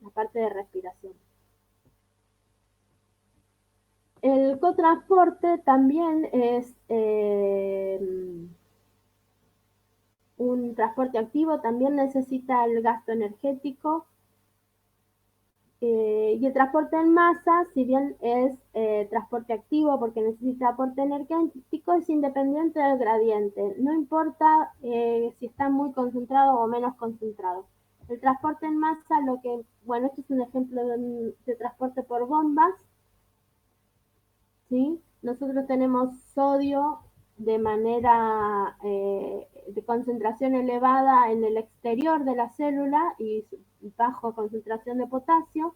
la parte de respiración. El cotransporte también es un transporte activo, también necesita el gasto energético. Y el transporte en masa, si bien es transporte activo porque necesita aporte energético, es independiente del gradiente. No importa si está muy concentrado o menos concentrado. El transporte en masa, este es un ejemplo de transporte por bombas. ¿Sí? Nosotros tenemos sodio de manera de concentración elevada en el exterior de la célula y bajo concentración de potasio.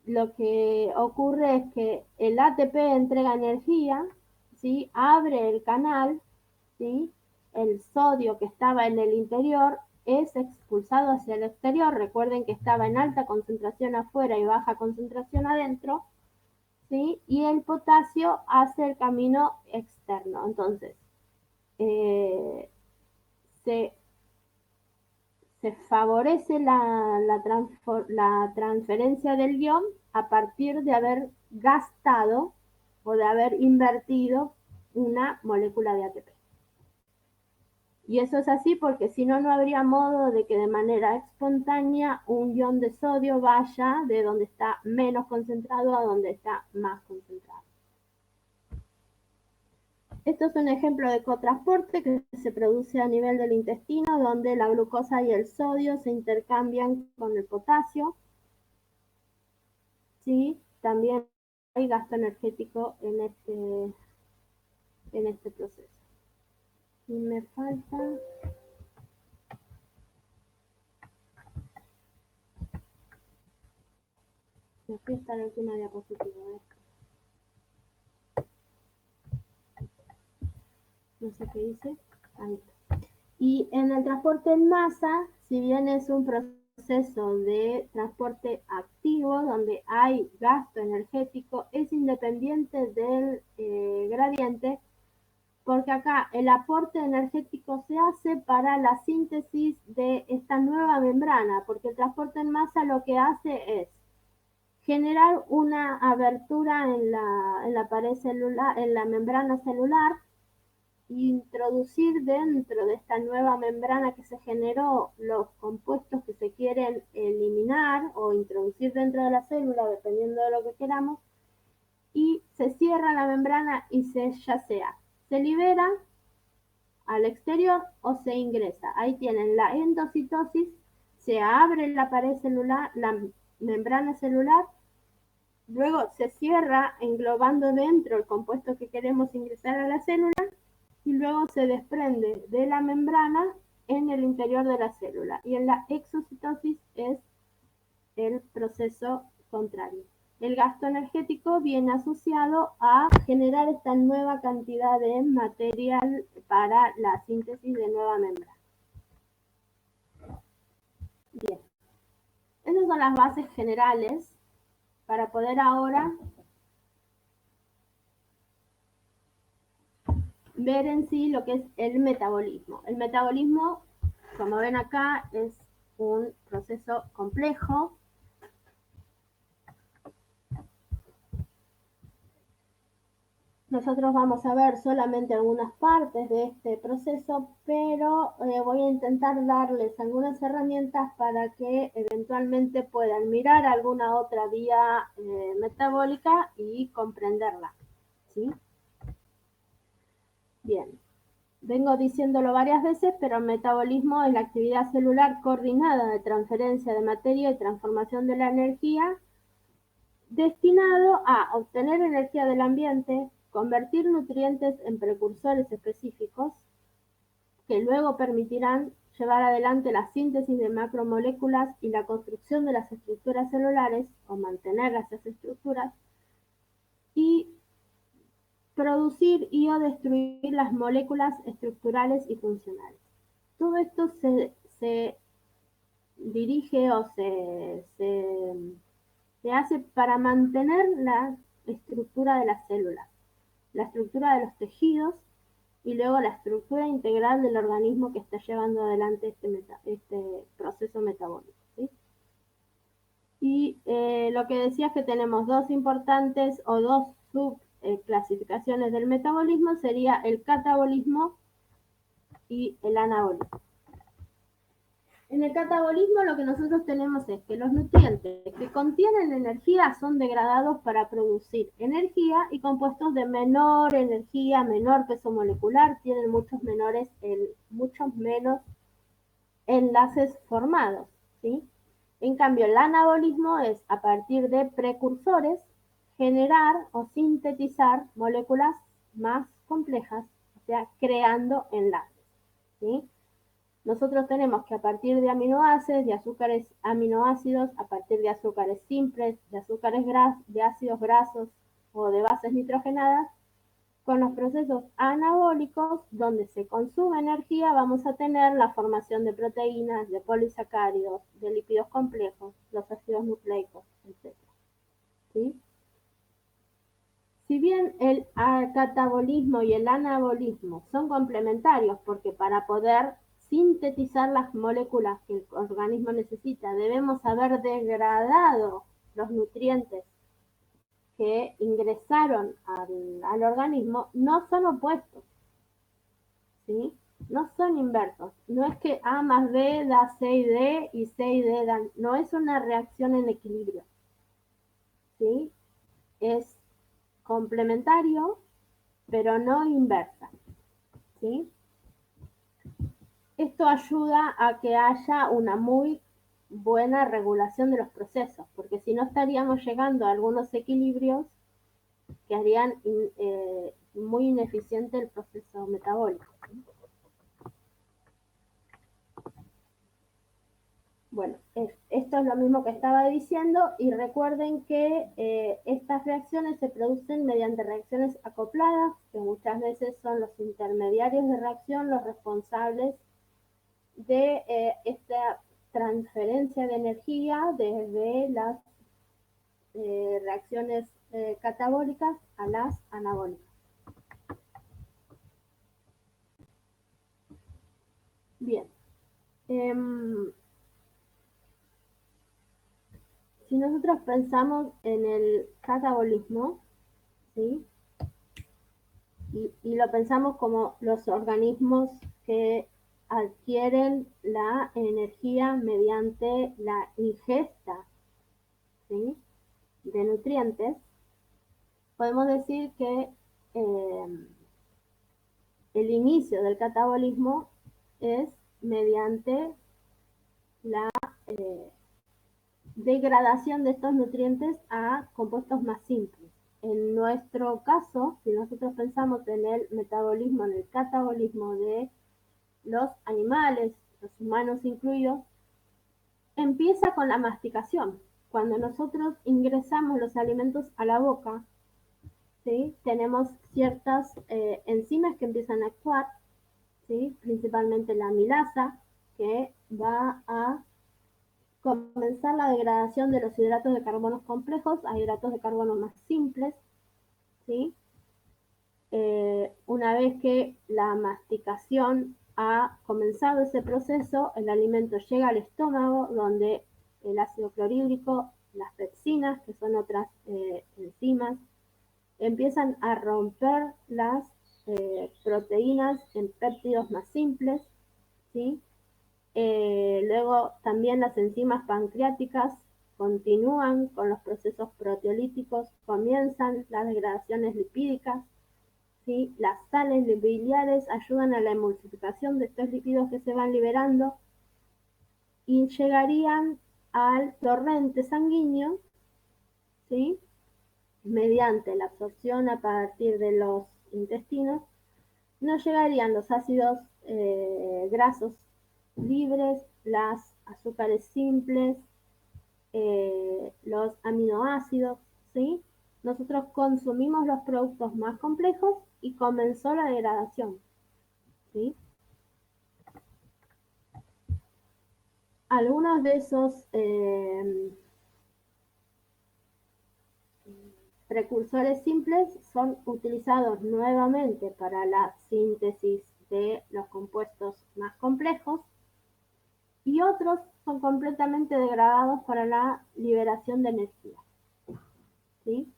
Lo que ocurre es que el ATP entrega energía, ¿sí? Abre el canal, ¿sí? El sodio que estaba en el interior es expulsado hacia el exterior. Recuerden que estaba en alta concentración afuera y baja concentración adentro. ¿Sí? Y el potasio hace el camino externo. Entonces, se favorece la transferencia del ion a partir de haber gastado o de haber invertido una molécula de ATP. Y eso es así porque si no, no habría modo de que de manera espontánea un ion de sodio vaya de donde está menos concentrado a donde está más concentrado. Esto es un ejemplo de cotransporte que se produce a nivel del intestino, donde la glucosa y el sodio se intercambian con el potasio. ¿Sí? También hay gasto energético en este proceso. Y me falta... Me fui hasta la última diapositiva. No sé qué hice. Ahí está. Y en el transporte en masa, si bien es un proceso de transporte activo donde hay gasto energético, es independiente del gradiente, porque acá el aporte energético se hace para la síntesis de esta nueva membrana, porque el transporte en masa lo que hace es generar una abertura en la pared celular, en la membrana celular, introducir dentro de esta nueva membrana que se generó los compuestos que se quieren eliminar o introducir dentro de la célula, dependiendo de lo que queramos, y se cierra la membrana y ya sea se libera al exterior o se ingresa. Ahí tienen la endocitosis, se abre la pared celular, la membrana celular, luego se cierra englobando dentro el compuesto que queremos ingresar a la célula y luego se desprende de la membrana en el interior de la célula. Y en la exocitosis es el proceso contrario. El gasto energético viene asociado a generar esta nueva cantidad de material para la síntesis de nueva membrana. Bien, esas son las bases generales para poder ahora ver en sí lo que es el metabolismo. El metabolismo, como ven acá, es un proceso complejo. Nosotros vamos a ver solamente algunas partes de este proceso, pero voy a intentar darles algunas herramientas para que eventualmente puedan mirar alguna otra vía metabólica y comprenderla, ¿sí? Bien, vengo diciéndolo varias veces, pero el metabolismo es la actividad celular coordinada de transferencia de materia y transformación de la energía destinado a obtener energía del ambiente, convertir nutrientes en precursores específicos que luego permitirán llevar adelante la síntesis de macromoléculas y la construcción de las estructuras celulares o mantener esas estructuras y producir y o destruir las moléculas estructurales y funcionales. Todo esto se dirige o se hace para mantener la estructura de las células, la estructura de los tejidos y luego la estructura integral del organismo que está llevando adelante este proceso metabólico, ¿sí? Y lo que decía es que tenemos dos importantes o dos subclasificaciones del metabolismo, sería el catabolismo y el anabolismo. En el catabolismo lo que nosotros tenemos es que los nutrientes que contienen energía son degradados para producir energía y compuestos de menor energía, menor peso molecular, tienen muchos menos enlaces formados, ¿sí? En cambio, el anabolismo es a partir de precursores generar o sintetizar moléculas más complejas, o sea, creando enlaces, ¿sí? Nosotros tenemos que a partir de aminoácidos, de azúcares aminoácidos, a partir de azúcares simples, de azúcares de ácidos grasos o de bases nitrogenadas, con los procesos anabólicos, donde se consume energía, vamos a tener la formación de proteínas, de polisacáridos, de lípidos complejos, los ácidos nucleicos, etc. ¿Sí? Si bien el catabolismo y el anabolismo son complementarios, porque para poder sintetizar las moléculas que el organismo necesita, debemos haber degradado los nutrientes que ingresaron al organismo, no son opuestos, ¿sí? No son inversos. No es que A más B da C y D y C y D dan. No es una reacción en equilibrio, ¿sí? Es complementario, pero no inversa, ¿sí? Esto ayuda a que haya una muy buena regulación de los procesos, porque si no estaríamos llegando a algunos equilibrios que harían muy ineficiente el proceso metabólico, ¿sí? Bueno, esto es lo mismo que estaba diciendo y recuerden que estas reacciones se producen mediante reacciones acopladas, que muchas veces son los intermediarios de reacción los responsables de esta transferencia de energía desde las reacciones catabólicas a las anabólicas. Bien. Em, si nosotros pensamos en el catabolismo, ¿sí? Y lo pensamos como los organismos que adquieren la energía mediante la ingesta, ¿sí?, de nutrientes, podemos decir que el inicio del catabolismo es mediante la degradación de estos nutrientes a compuestos más simples. En nuestro caso, si nosotros pensamos en el metabolismo, en el catabolismo de los animales, los humanos incluidos, empieza con la masticación. Cuando nosotros ingresamos los alimentos a la boca, ¿sí?, tenemos ciertas enzimas que empiezan a actuar, ¿sí?, principalmente la amilasa, que va a comenzar la degradación de los hidratos de carbono complejos a hidratos de carbono más simples, ¿sí? Una vez que la masticación ha comenzado ese proceso, el alimento llega al estómago, donde el ácido clorhídrico, las pepsinas, que son otras enzimas, empiezan a romper las proteínas en péptidos más simples, ¿sí? Luego también las enzimas pancreáticas continúan con los procesos proteolíticos, comienzan las degradaciones lipídicas, ¿sí? Las sales biliares ayudan a la emulsificación de estos lípidos que se van liberando y llegarían al torrente sanguíneo, ¿sí?, mediante la absorción a partir de los intestinos. No llegarían los ácidos grasos libres, las azúcares simples, los aminoácidos, ¿sí? Nosotros consumimos los productos más complejos y comenzó la degradación, ¿sí? Algunos de esos precursores simples son utilizados nuevamente para la síntesis de los compuestos más complejos, y otros son completamente degradados para la liberación de energía, ¿sí?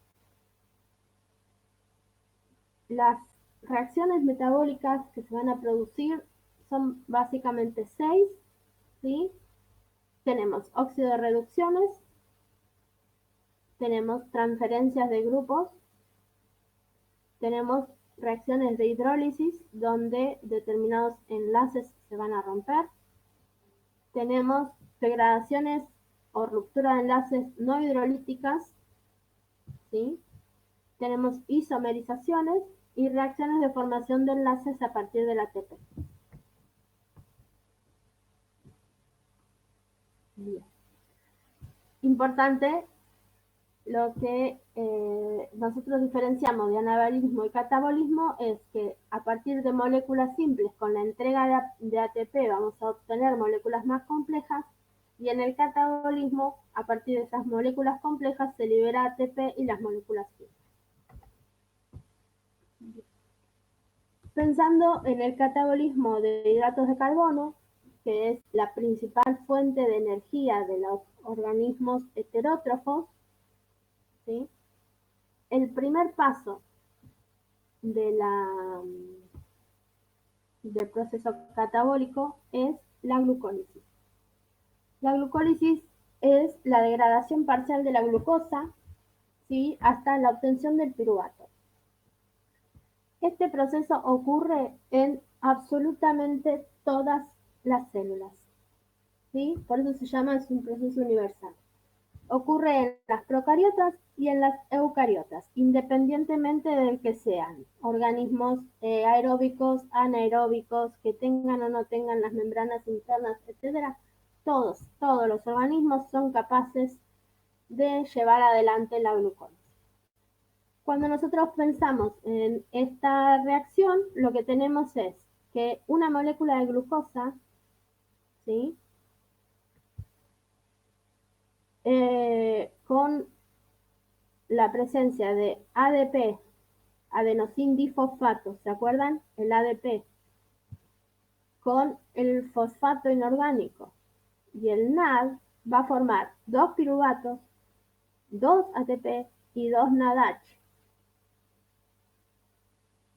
Las reacciones metabólicas que se van a producir son básicamente 6, ¿sí? Tenemos óxido de reducciones, tenemos transferencias de grupos, tenemos reacciones de hidrólisis, donde determinados enlaces se van a romper, tenemos degradaciones o ruptura de enlaces no hidrolíticas, ¿sí? Tenemos isomerizaciones y reacciones de formación de enlaces a partir del ATP. Bien. Importante, lo que nosotros diferenciamos de anabolismo y catabolismo es que a partir de moléculas simples, con la entrega de ATP vamos a obtener moléculas más complejas, y en el catabolismo, a partir de esas moléculas complejas, se libera ATP y las moléculas simples. Pensando en el catabolismo de hidratos de carbono, que es la principal fuente de energía de los organismos heterótrofos, ¿sí?, el primer paso de del proceso catabólico es la glucólisis. La glucólisis es la degradación parcial de la glucosa, ¿sí?, hasta la obtención del piruvato. Este proceso ocurre en absolutamente todas las células, ¿sí? Por eso se llama, es un proceso universal. Ocurre en las procariotas y en las eucariotas, independientemente de que sean organismos aeróbicos, anaeróbicos, que tengan o no tengan las membranas internas, etc. Todos los organismos son capaces de llevar adelante la glucólisis. Cuando nosotros pensamos en esta reacción, lo que tenemos es que una molécula de glucosa, ¿sí?, con la presencia de ADP, adenosín difosfato, ¿se acuerdan? El ADP, con el fosfato inorgánico. Y el NAD va a formar 2 piruvatos, 2 ATP y 2 NADH.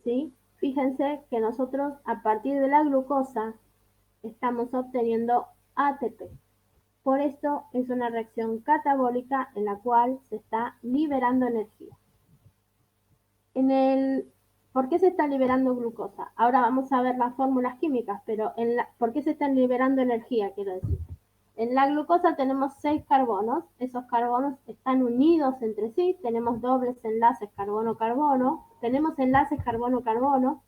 ¿Sí? Fíjense que nosotros a partir de la glucosa estamos obteniendo ATP. Por esto es una reacción catabólica en la cual se está liberando energía. ¿Por qué se está liberando glucosa? Ahora vamos a ver las fórmulas químicas, pero ¿por qué se están liberando energía? Quiero decir. En la glucosa tenemos 6 carbonos, esos carbonos están unidos entre sí, tenemos dobles enlaces carbono-carbono, tenemos enlaces carbono-carbono,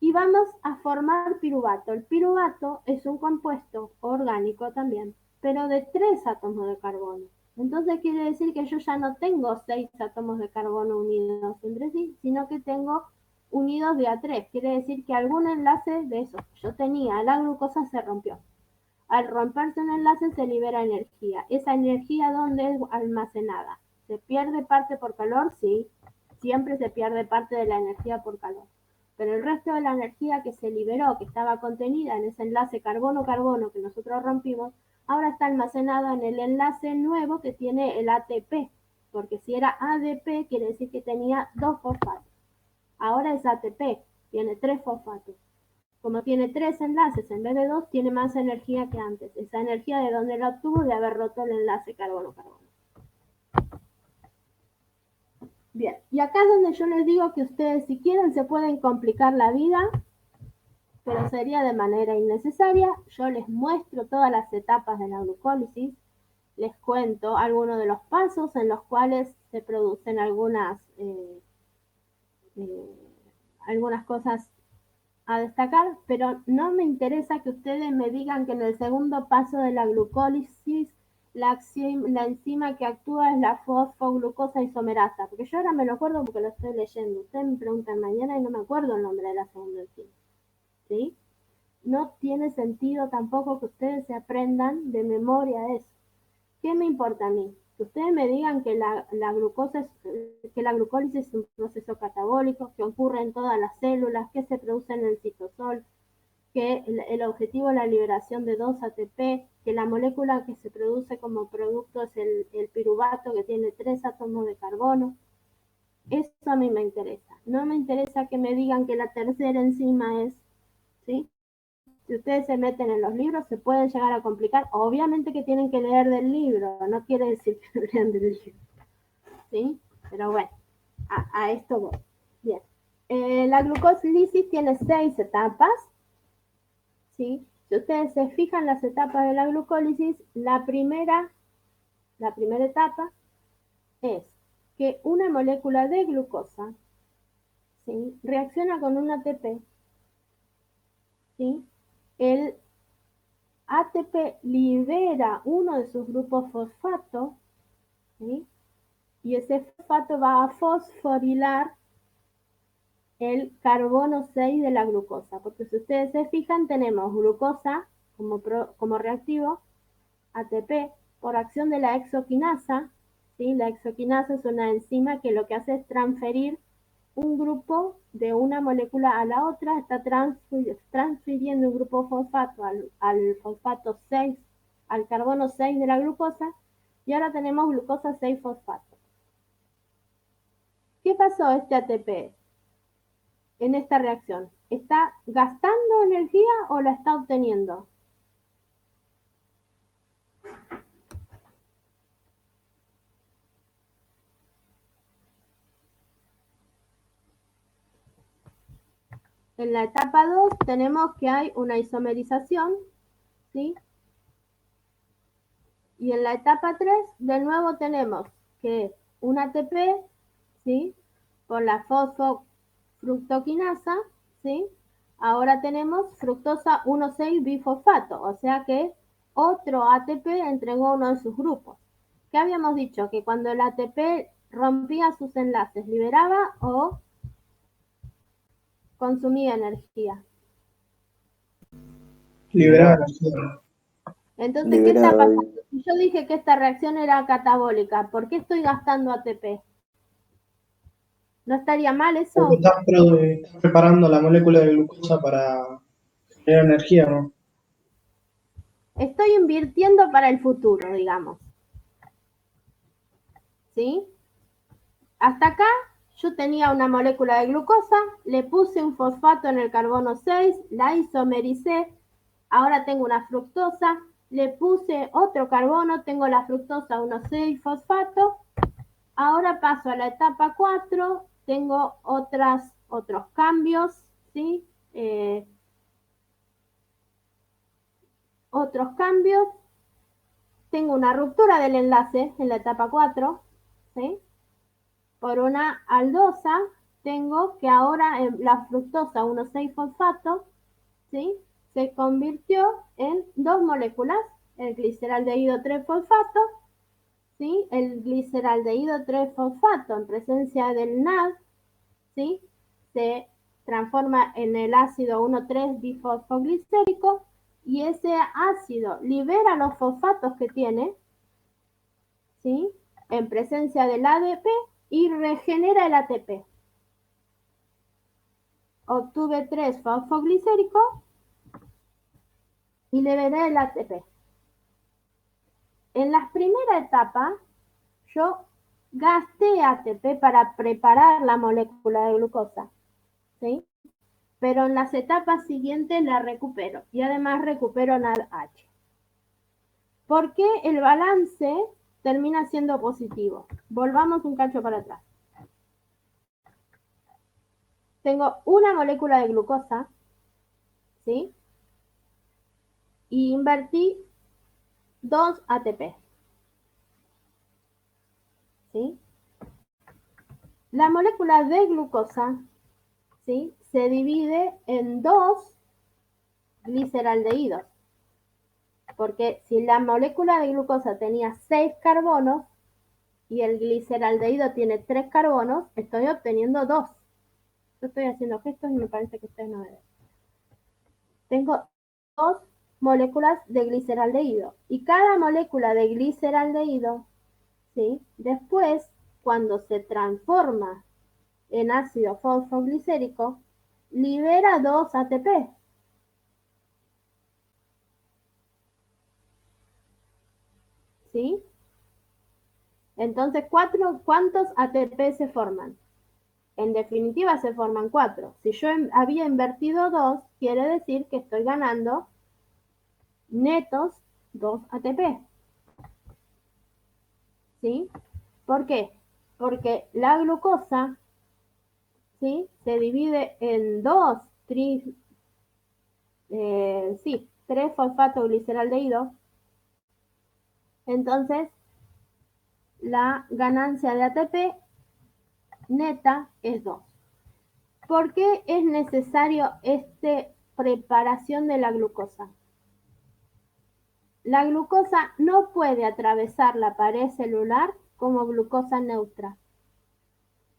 y vamos a formar piruvato. El piruvato es un compuesto orgánico también, pero de 3 átomos de carbono. Entonces quiere decir que yo ya no tengo 6 átomos de carbono unidos entre sí, sino que tengo unidos de A3. Quiere decir que algún enlace de esos que yo tenía, la glucosa, se rompió. Al romperse un enlace se libera energía. ¿Esa energía dónde es almacenada? ¿Se pierde parte por calor? Sí, siempre se pierde parte de la energía por calor. Pero el resto de la energía que se liberó, que estaba contenida en ese enlace carbono-carbono que nosotros rompimos, ahora está almacenada en el enlace nuevo que tiene el ATP. Porque si era ADP, quiere decir que tenía 2 fosfatos. Ahora es ATP, tiene 3 fosfatos. Como tiene 3 enlaces en vez de 2, tiene más energía que antes. Esa energía, ¿de dónde la obtuvo? De haber roto el enlace carbono-carbono. Bien, y acá es donde yo les digo que ustedes, si quieren, se pueden complicar la vida, pero sería de manera innecesaria. Yo les muestro todas las etapas de la glucólisis, les cuento algunos de los pasos en los cuales se producen algunas cosas a destacar, pero no me interesa que ustedes me digan que en el segundo paso de la glucólisis la enzima que actúa es la fosfoglucosa isomerasa, porque yo ahora me lo acuerdo porque lo estoy leyendo. Ustedes me preguntan mañana y no me acuerdo el nombre de la segunda enzima. ¿Sí? No tiene sentido tampoco que ustedes se aprendan de memoria eso. ¿Qué me importa a mí? Que ustedes me digan que la glucólisis es un proceso catabólico que ocurre en todas las células, que se produce en el citosol, que el objetivo es la liberación de 2 ATP, que la molécula que se produce como producto es el piruvato, que tiene 3 átomos de carbono. Eso a mí me interesa. No me interesa que me digan que la tercera enzima es, ¿sí? Si ustedes se meten en los libros, se pueden llegar a complicar. Obviamente que tienen que leer del libro, no quiere decir que no lean del libro, ¿sí? Pero bueno, a esto voy. Bien. La glucólisis tiene 6 etapas, ¿sí? Si ustedes se fijan las etapas de la glucólisis, la primera etapa es que una molécula de glucosa, ¿sí?, reacciona con un ATP, ¿sí? El ATP libera uno de sus grupos fosfato, ¿sí?, y ese fosfato va a fosforilar el carbono 6 de la glucosa, porque si ustedes se fijan, tenemos glucosa como reactivo, ATP, por acción de la exoquinasa, ¿sí? La exoquinasa es una enzima que lo que hace es transferir un grupo de una molécula a la otra, está transfiriendo un grupo fosfato al fosfato 6, al carbono 6 de la glucosa, y ahora tenemos glucosa 6 fosfato. ¿Qué pasó este ATP en esta reacción? ¿Está gastando energía o la está obteniendo? En la etapa 2 tenemos que hay una isomerización, ¿sí? Y en la etapa 3 de nuevo tenemos que un ATP, ¿sí?, por la fosfofructoquinasa, ¿sí? Ahora tenemos fructosa 1,6-bifosfato, o sea que otro ATP entregó uno de sus grupos. ¿Qué habíamos dicho? Que cuando el ATP rompía sus enlaces, ¿liberaba o consumía energía? Liberaba energía. Entonces, ¿qué está pasando? Si yo dije que esta reacción era catabólica, ¿por qué estoy gastando ATP? ¿No estaría mal eso? Porque estás preparando la molécula de glucosa para Era energía, ¿no? Estoy invirtiendo para el futuro, digamos. ¿Sí? Hasta acá yo tenía una molécula de glucosa, le puse un fosfato en el carbono 6, la isomericé, ahora tengo una fructosa, le puse otro carbono, tengo la fructosa 1,6-fosfato, ahora paso a la etapa 4, tengo otros cambios, ¿sí? Otros cambios, tengo una ruptura del enlace en la etapa 4, ¿sí? Por una aldosa, tengo que ahora la fructosa 1,6-fosfato, ¿sí? Se convirtió en dos moléculas, el gliceraldehído 3-fosfato, ¿sí? El gliceraldehído 3-fosfato en presencia del NAD, ¿sí? Se transforma en el ácido 1,3-bifosfoglicérico y ese ácido libera los fosfatos que tiene, ¿sí? En presencia del ADP y regenera el ATP. Obtuve 3-fosfoglicérico y liberé el ATP. En la primera etapa, yo gasté ATP para preparar la molécula de glucosa, ¿sí? Pero en las etapas siguientes la recupero y además recupero NADH. ¿Por qué el balance termina siendo positivo? Volvamos un cacho para atrás. Tengo una molécula de glucosa, ¿sí? Y invertí 2 ATP, ¿sí? La molécula de glucosa, ¿sí? Se divide en 2 gliceraldehídos, porque si la molécula de glucosa tenía 6 carbonos y el gliceraldehído tiene 3 carbonos, estoy obteniendo 2. Yo estoy haciendo gestos y me parece que ustedes no me ven. Tengo 2 moléculas de gliceraldehído y cada molécula de gliceraldehído, ¿sí? Después, cuando se transforma en ácido fosfoglicérico, libera 2 ATP. ¿Sí? Entonces, ¿cuántos ATP se forman? En definitiva, se forman 4. Si yo había invertido 2, quiere decir que estoy ganando netos 2 ATP. ¿Sí? ¿Por qué? Porque la glucosa, ¿sí? Se divide en 2 3-fosfato-gliceraldehído. Entonces, la ganancia de ATP neta es 2. ¿Por qué es necesario esta preparación de la glucosa? La glucosa no puede atravesar la pared celular como glucosa neutra.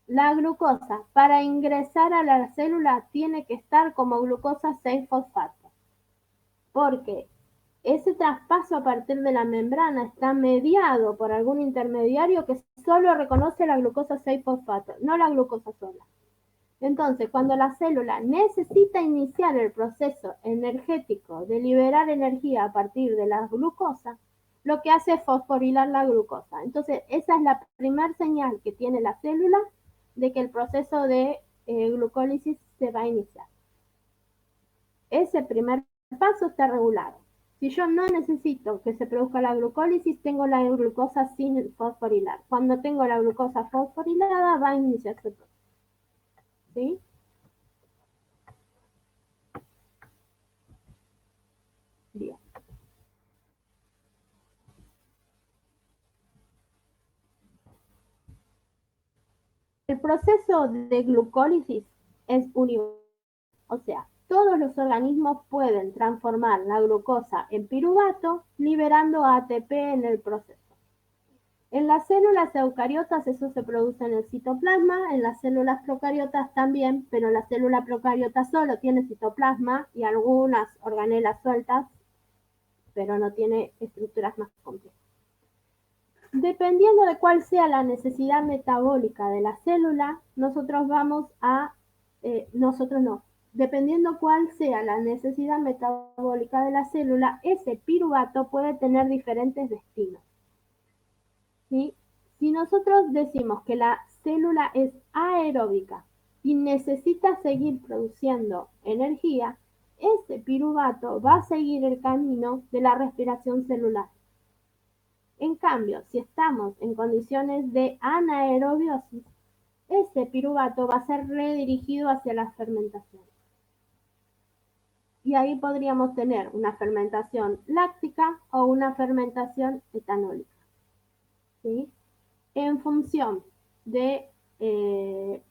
La glucosa, para ingresar a la célula, tiene que estar como glucosa 6-fosfato, porque ese traspaso a partir de la membrana está mediado por algún intermediario que solo reconoce la glucosa 6-fosfato, no la glucosa sola. Entonces, cuando la célula necesita iniciar el proceso energético de liberar energía a partir de la glucosa, lo que hace es fosforilar la glucosa. Entonces, esa es la primera señal que tiene la célula de que el proceso de glucólisis se va a iniciar. Ese primer paso está regulado. Si yo no necesito que se produzca la glucólisis, tengo la glucosa sin fosforilar. Cuando tengo la glucosa fosforilada, va a iniciarse el proceso. ¿Sí? Bien. El proceso de glucólisis es universal, o sea, todos los organismos pueden transformar la glucosa en piruvato, liberando ATP en el proceso. En las células eucariotas eso se produce en el citoplasma, en las células procariotas también, pero la célula procariota solo tiene citoplasma y algunas organelas sueltas, pero no tiene estructuras más complejas. Dependiendo de cuál sea la necesidad metabólica de la célula, dependiendo cuál sea la necesidad metabólica de la célula, ese piruvato puede tener diferentes destinos. ¿Sí? Si nosotros decimos que la célula es aeróbica y necesita seguir produciendo energía, ese piruvato va a seguir el camino de la respiración celular. En cambio, si estamos en condiciones de anaerobiosis, ese piruvato va a ser redirigido hacia la fermentación. Y ahí podríamos tener una fermentación láctica o una fermentación etanólica. ¿Sí? En función de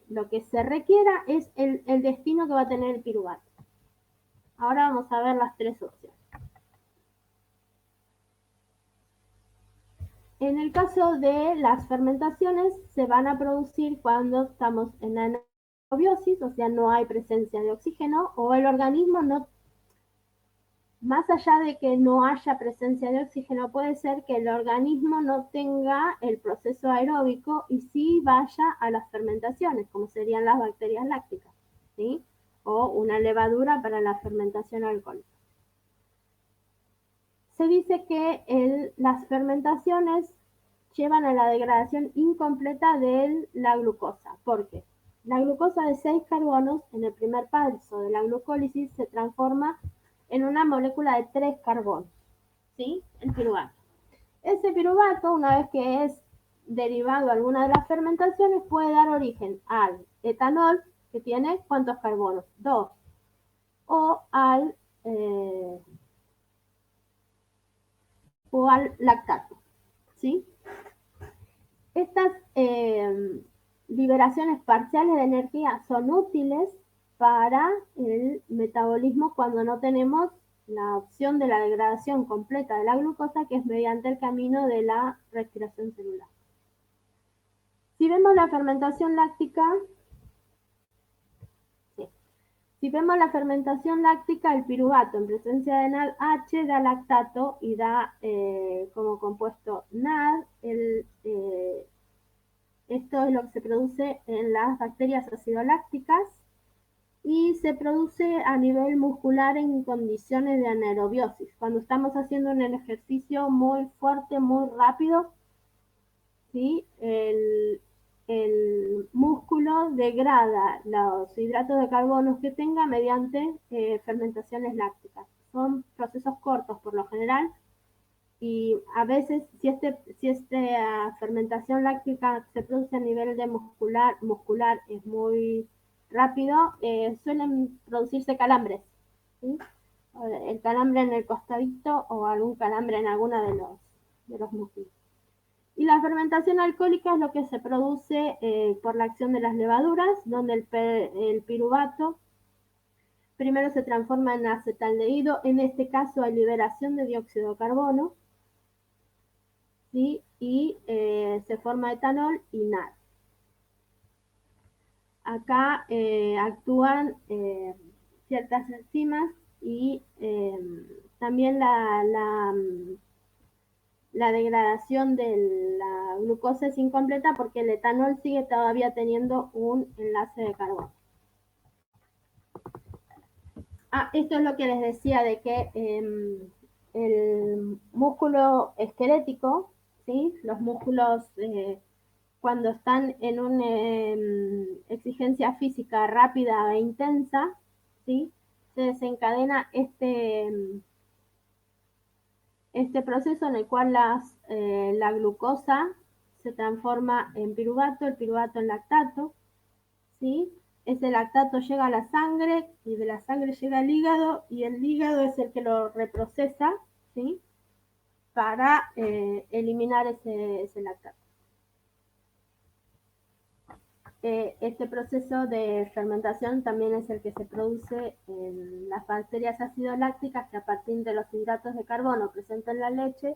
lo que se requiera es el destino que va a tener el piruvato. Ahora vamos a ver las tres opciones. En el caso de las fermentaciones, se van a producir cuando estamos en anaerobiosis, o sea, no hay presencia de oxígeno, o el organismo no, más allá de que no haya presencia de oxígeno, puede ser que el organismo no tenga el proceso aeróbico y sí vaya a las fermentaciones, como serían las bacterias lácticas, ¿sí? O una levadura para la fermentación alcohólica. Se dice que las fermentaciones llevan a la degradación incompleta de la glucosa. ¿Por qué? La glucosa de 6 carbonos en el primer paso de la glucólisis se transforma en una molécula de 3 carbonos, ¿sí? El piruvato. Ese piruvato, una vez que es derivado de alguna de las fermentaciones, puede dar origen al etanol, que tiene ¿cuántos carbonos? 2. O al lactato, ¿sí? Estas liberaciones parciales de energía son útiles para el metabolismo cuando no tenemos la opción de la degradación completa de la glucosa, que es mediante el camino de la respiración celular. Si vemos la fermentación láctica, si vemos la fermentación láctica, el piruvato en presencia de NADH da lactato y da como compuesto NAD. Esto es lo que se produce en las bacterias acidolácticas y se produce a nivel muscular en condiciones de anaerobiosis. Cuando estamos haciendo un ejercicio muy fuerte, muy rápido, ¿sí? El músculo degrada los hidratos de carbono que tenga mediante fermentaciones lácticas. Son procesos cortos por lo general y a veces si esta fermentación láctica se produce a nivel de muscular es muy rápido, suelen producirse calambres, ¿sí? El calambre en el costadito o algún calambre en alguno de los músculos. Y la fermentación alcohólica es lo que se produce por la acción de las levaduras, donde el piruvato primero se transforma en acetaldehído. En este caso hay liberación de dióxido de carbono, ¿sí? Y se forma etanol y NAD. Acá actúan ciertas enzimas y también la degradación de la glucosa es incompleta porque el etanol sigue todavía teniendo un enlace de carbono. Esto es lo que les decía de que el músculo esquelético, ¿sí? Los músculos cuando están en una exigencia física rápida e intensa, ¿sí? Se desencadena este proceso en el cual la glucosa se transforma en piruvato, el piruvato en lactato, ¿sí? Ese lactato llega a la sangre y de la sangre llega al hígado y el hígado es el que lo reprocesa, ¿sí? Para eliminar ese lactato. Este proceso de fermentación también es el que se produce en las bacterias acidolácticas que a partir de los hidratos de carbono presentes en la leche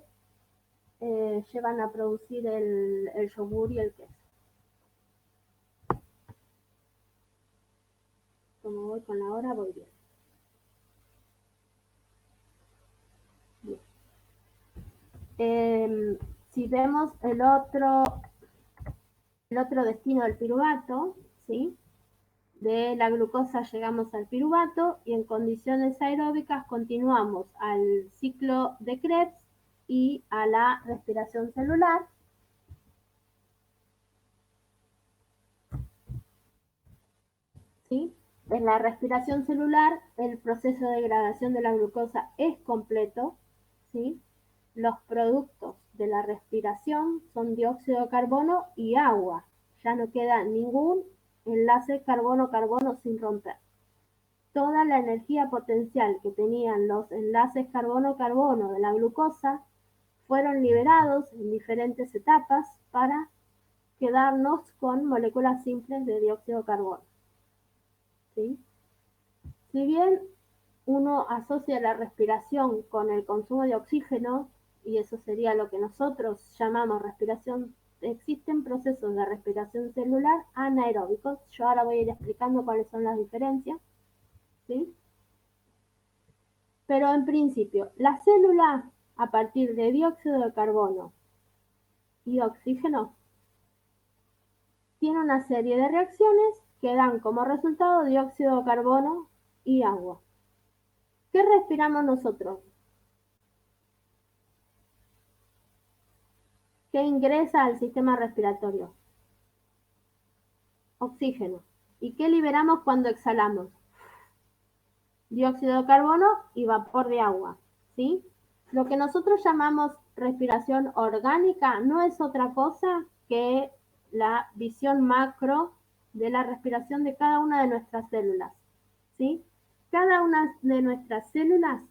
llevan a producir el yogur y el queso. Como voy con la hora, voy bien. Si vemos el otro destino del piruvato, ¿sí? De la glucosa llegamos al piruvato y en condiciones aeróbicas continuamos al ciclo de Krebs y a la respiración celular. ¿Sí? En la respiración celular el proceso de degradación de la glucosa es completo. ¿Sí? Los productos de la respiración son dióxido de carbono y agua. Ya no queda ningún enlace carbono-carbono sin romper. Toda la energía potencial que tenían los enlaces carbono-carbono de la glucosa fueron liberados en diferentes etapas para quedarnos con moléculas simples de dióxido de carbono. ¿Sí? Si bien uno asocia la respiración con el consumo de oxígeno, y eso sería lo que nosotros llamamos respiración, existen procesos de respiración celular anaeróbicos. Yo ahora voy a ir explicando cuáles son las diferencias. ¿Sí? Pero en principio, la célula, a partir de dióxido de carbono y oxígeno, tiene una serie de reacciones que dan como resultado dióxido de carbono y agua. ¿Qué respiramos nosotros? ¿Qué ingresa al sistema respiratorio? Oxígeno. ¿Y qué liberamos cuando exhalamos? Dióxido de carbono y vapor de agua. ¿Sí? Lo que nosotros llamamos respiración orgánica no es otra cosa que la visión macro de la respiración de cada una de nuestras células. ¿Sí? Cada una de nuestras células,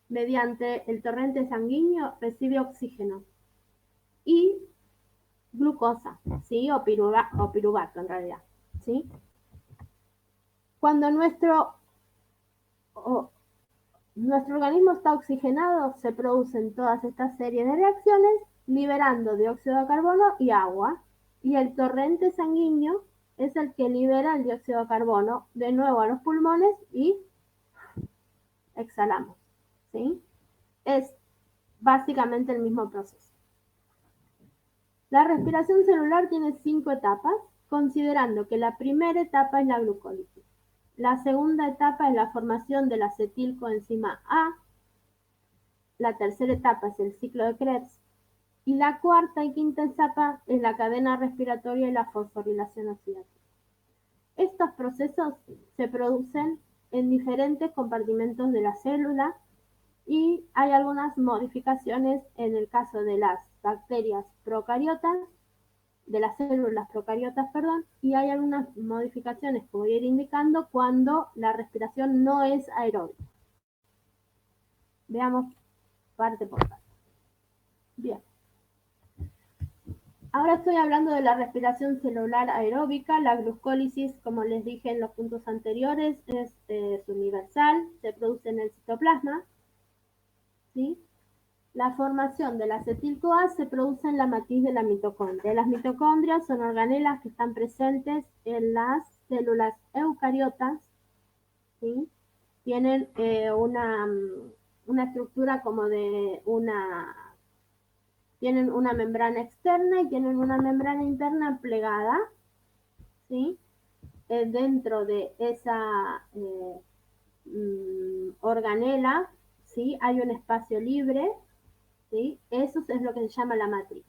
mediante el torrente sanguíneo, recibe oxígeno y glucosa, ¿sí? O piruvato en realidad, ¿sí? Cuando nuestro organismo está oxigenado, se producen todas estas series de reacciones, liberando dióxido de carbono y agua, y el torrente sanguíneo es el que libera el dióxido de carbono de nuevo a los pulmones y exhalamos, ¿sí? Es básicamente el mismo proceso. La respiración celular tiene 5 etapas, considerando que la primera etapa es la glucólisis. La segunda etapa es la formación de la acetilcoenzima A. La tercera etapa es el ciclo de Krebs. Y la cuarta y quinta etapa es la cadena respiratoria y la fosforilación oxidativa. Estos procesos se producen en diferentes compartimentos de la célula y hay algunas modificaciones en el caso de las bacterias procariotas, de las células procariotas, perdón, y hay algunas modificaciones que voy a ir indicando cuando la respiración no es aeróbica. Veamos parte por parte. Bien. Ahora estoy hablando de la respiración celular aeróbica. La glucólisis, como les dije en los puntos anteriores, es universal, se produce en el citoplasma. ¿Sí? La formación del acetil-CoA se produce en la matriz de la mitocondria. Las mitocondrias son organelas que están presentes en las células eucariotas. ¿Sí? Tienen una estructura como de tienen una membrana externa y tienen una membrana interna plegada. ¿Sí? Dentro de esa organela, ¿sí? Hay un espacio libre. ¿Sí? Eso es lo que se llama la matriz.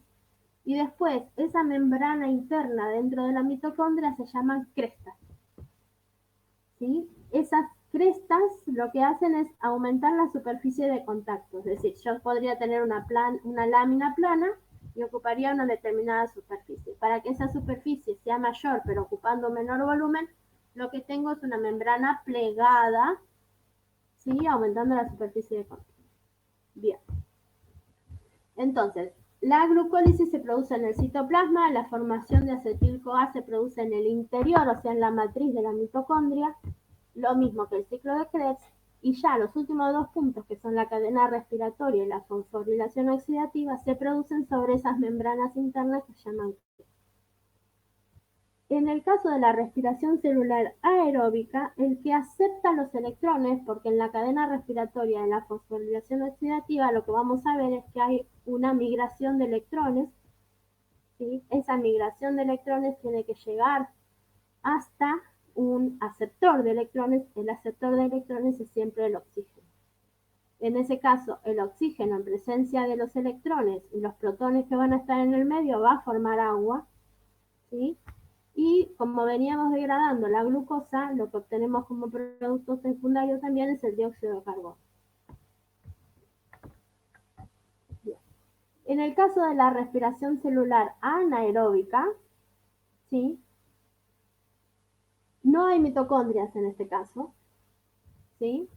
Y después, esa membrana interna dentro de la mitocondria se llaman crestas. ¿Sí? Esas crestas lo que hacen es aumentar la superficie de contacto. Es decir, yo podría tener una lámina plana y ocuparía una determinada superficie. Para que esa superficie sea mayor, pero ocupando menor volumen, lo que tengo es una membrana plegada, ¿sí? Aumentando la superficie de contacto. Bien. Entonces, la glucólisis se produce en el citoplasma, la formación de acetil-CoA se produce en el interior, o sea, en la matriz de la mitocondria, lo mismo que el ciclo de Krebs, y ya los últimos 2 puntos, que son la cadena respiratoria y la fosforilación oxidativa, se producen sobre esas membranas internas que se llaman. En el caso de la respiración celular aeróbica, el que acepta los electrones, porque en la cadena respiratoria de la fosforilación oxidativa lo que vamos a ver es que hay una migración de electrones, ¿sí? Esa migración de electrones tiene que llegar hasta un aceptor de electrones, el aceptor de electrones es siempre el oxígeno. En ese caso, el oxígeno en presencia de los electrones y los protones que van a estar en el medio va a formar agua, ¿sí? Y como veníamos degradando la glucosa, lo que obtenemos como producto secundario también es el dióxido de carbono. Bien. En el caso de la respiración celular anaeróbica, ¿sí? No hay mitocondrias en este caso, ¿sí?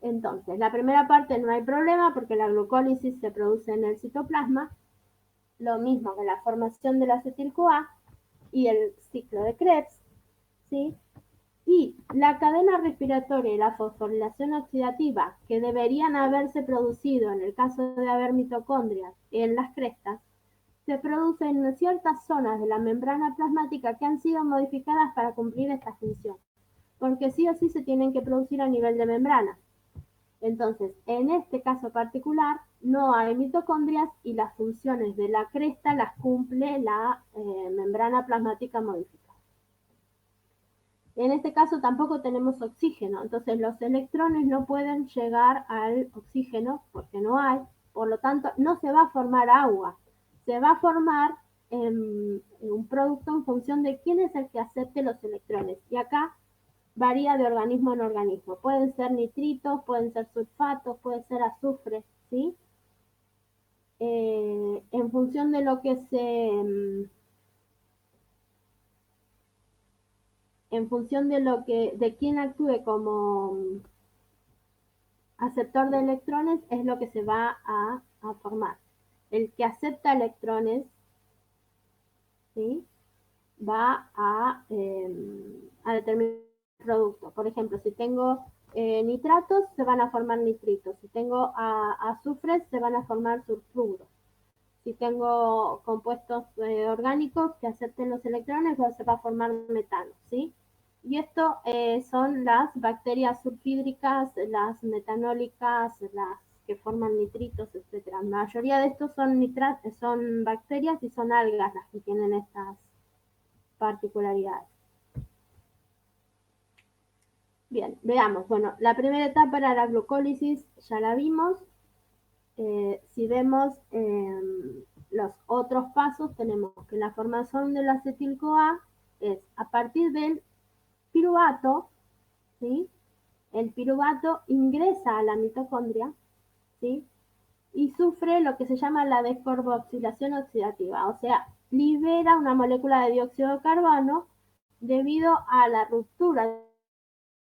Entonces, la primera parte no hay problema porque la glucólisis se produce en el citoplasma, lo mismo que la formación del acetil-CoA y el ciclo de Krebs, ¿sí? Y la cadena respiratoria y la fosforilación oxidativa que deberían haberse producido en el caso de haber mitocondrias en las crestas, se producen en ciertas zonas de la membrana plasmática que han sido modificadas para cumplir esta función, porque sí o sí se tienen que producir a nivel de membrana. Entonces, en este caso particular, no hay mitocondrias y las funciones de la cresta las cumple la membrana plasmática modificada. En este caso tampoco tenemos oxígeno, entonces los electrones no pueden llegar al oxígeno porque no hay, por lo tanto no se va a formar agua, se va a formar un producto en función de quién es el que acepte los electrones. Y acá varía de organismo en organismo. Pueden ser nitritos, pueden ser sulfatos, puede ser azufre, ¿sí? En función de lo que en función de quién actúe como aceptor de electrones es lo que se va a formar. El que acepta electrones, ¿sí? Va a determinar el producto. Por ejemplo, si tengo nitratos, se van a formar nitritos. Si tengo azufres, se van a formar sulfuros. Si tengo compuestos orgánicos que acepten los electrones, pues se va a formar metano, ¿sí? Y esto son las bacterias sulfídricas, las metanólicas, las que forman nitritos, etc. La mayoría de estos son bacterias y son algas las que tienen estas particularidades. Bien, veamos. Bueno, la primera etapa era la glucólisis, ya la vimos. Si vemos los otros pasos, tenemos que la formación del acetil-CoA es a partir del piruvato, ¿sí? El piruvato ingresa a la mitocondria, ¿sí? Y sufre lo que se llama la descarboxilación oxidativa, o sea, libera una molécula de dióxido de carbono debido a la ruptura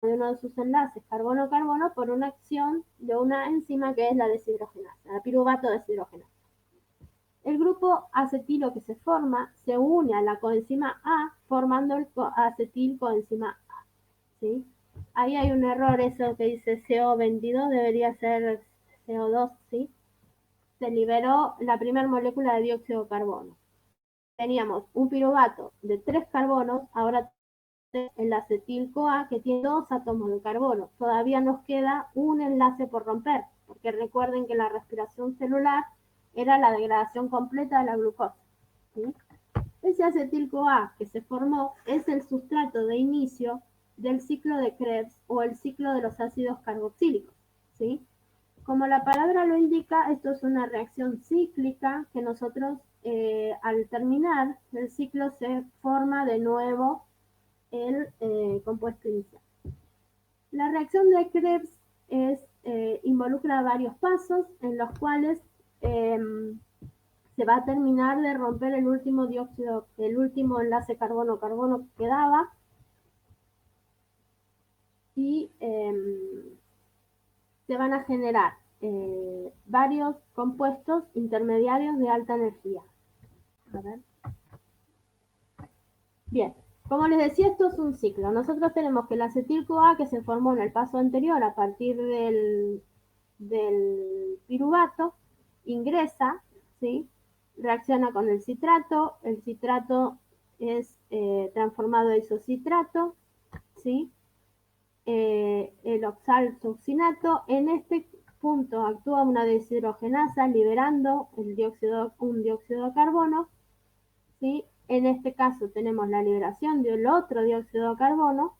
de uno de sus enlaces carbono-carbono por una acción de una enzima que es la deshidrogenasa, la piruvato deshidrogenasa. El grupo acetilo que se forma se une a la coenzima A formando el acetilcoenzima A, ¿sí? Ahí hay un error, eso que dice CO22 debería ser CO2, ¿sí? Se liberó la primera molécula de dióxido de carbono. Teníamos un piruvato de 3 carbonos, ahora el acetil-CoA que tiene 2 átomos de carbono. Todavía nos queda un enlace por romper, porque recuerden que la respiración celular era la degradación completa de la glucosa, ¿sí? Ese acetil-CoA que se formó es el sustrato de inicio del ciclo de Krebs o el ciclo de los ácidos carboxílicos, ¿sí? Como la palabra lo indica, esto es una reacción cíclica que nosotros al terminar el ciclo se forma de nuevo el compuesto inicial. La reacción de Krebs involucra varios pasos en los cuales se va a terminar de romper el último enlace carbono-carbono que quedaba y se van a generar varios compuestos intermediarios de alta energía. A ver. Bien, como les decía, esto es un ciclo. Nosotros tenemos que el acetil-CoA que se formó en el paso anterior a partir del piruvato ingresa, ¿sí? Reacciona con el citrato es transformado a isocitrato, ¿sí? El oxalsuccinato en este punto actúa una deshidrogenasa liberando un dióxido de carbono, ¿sí? En este caso tenemos la liberación del otro dióxido de carbono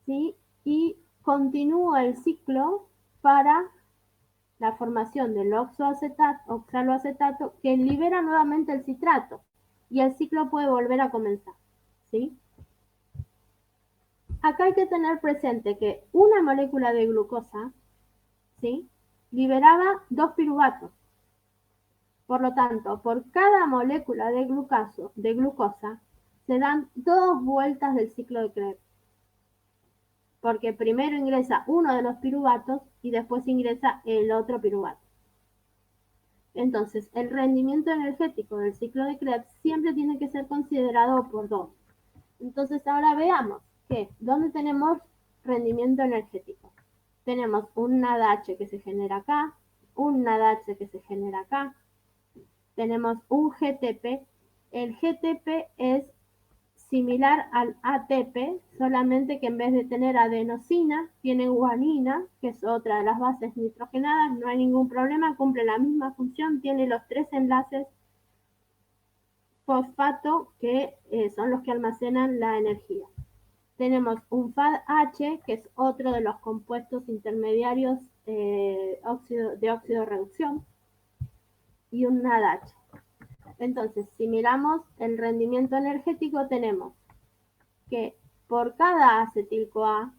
¿sí? Y continúa el ciclo para la formación del oxaloacetato que libera nuevamente el citrato y el ciclo puede volver a comenzar, ¿sí? Acá hay que tener presente que una molécula de glucosa, ¿sí?, liberaba 2 piruvatos. Por lo tanto, por cada molécula de glucosa se dan 2 vueltas del ciclo de Krebs. Porque primero ingresa uno de los piruvatos y después ingresa el otro piruvato. Entonces, el rendimiento energético del ciclo de Krebs siempre tiene que ser considerado por 2. Entonces, ahora veamos que ¿dónde tenemos rendimiento energético? Tenemos un NADH que se genera acá, un NADH que se genera acá, tenemos un GTP. El GTP es similar al ATP, solamente que en vez de tener adenosina, tiene guanina, que es otra de las bases nitrogenadas, no hay ningún problema, cumple la misma función, tiene los 3 enlaces fosfato que son los que almacenan la energía. Tenemos un FADH, que es otro de los compuestos intermediarios de óxido de reducción, y un NADH. Entonces, si miramos el rendimiento energético, tenemos que por cada acetil-CoA,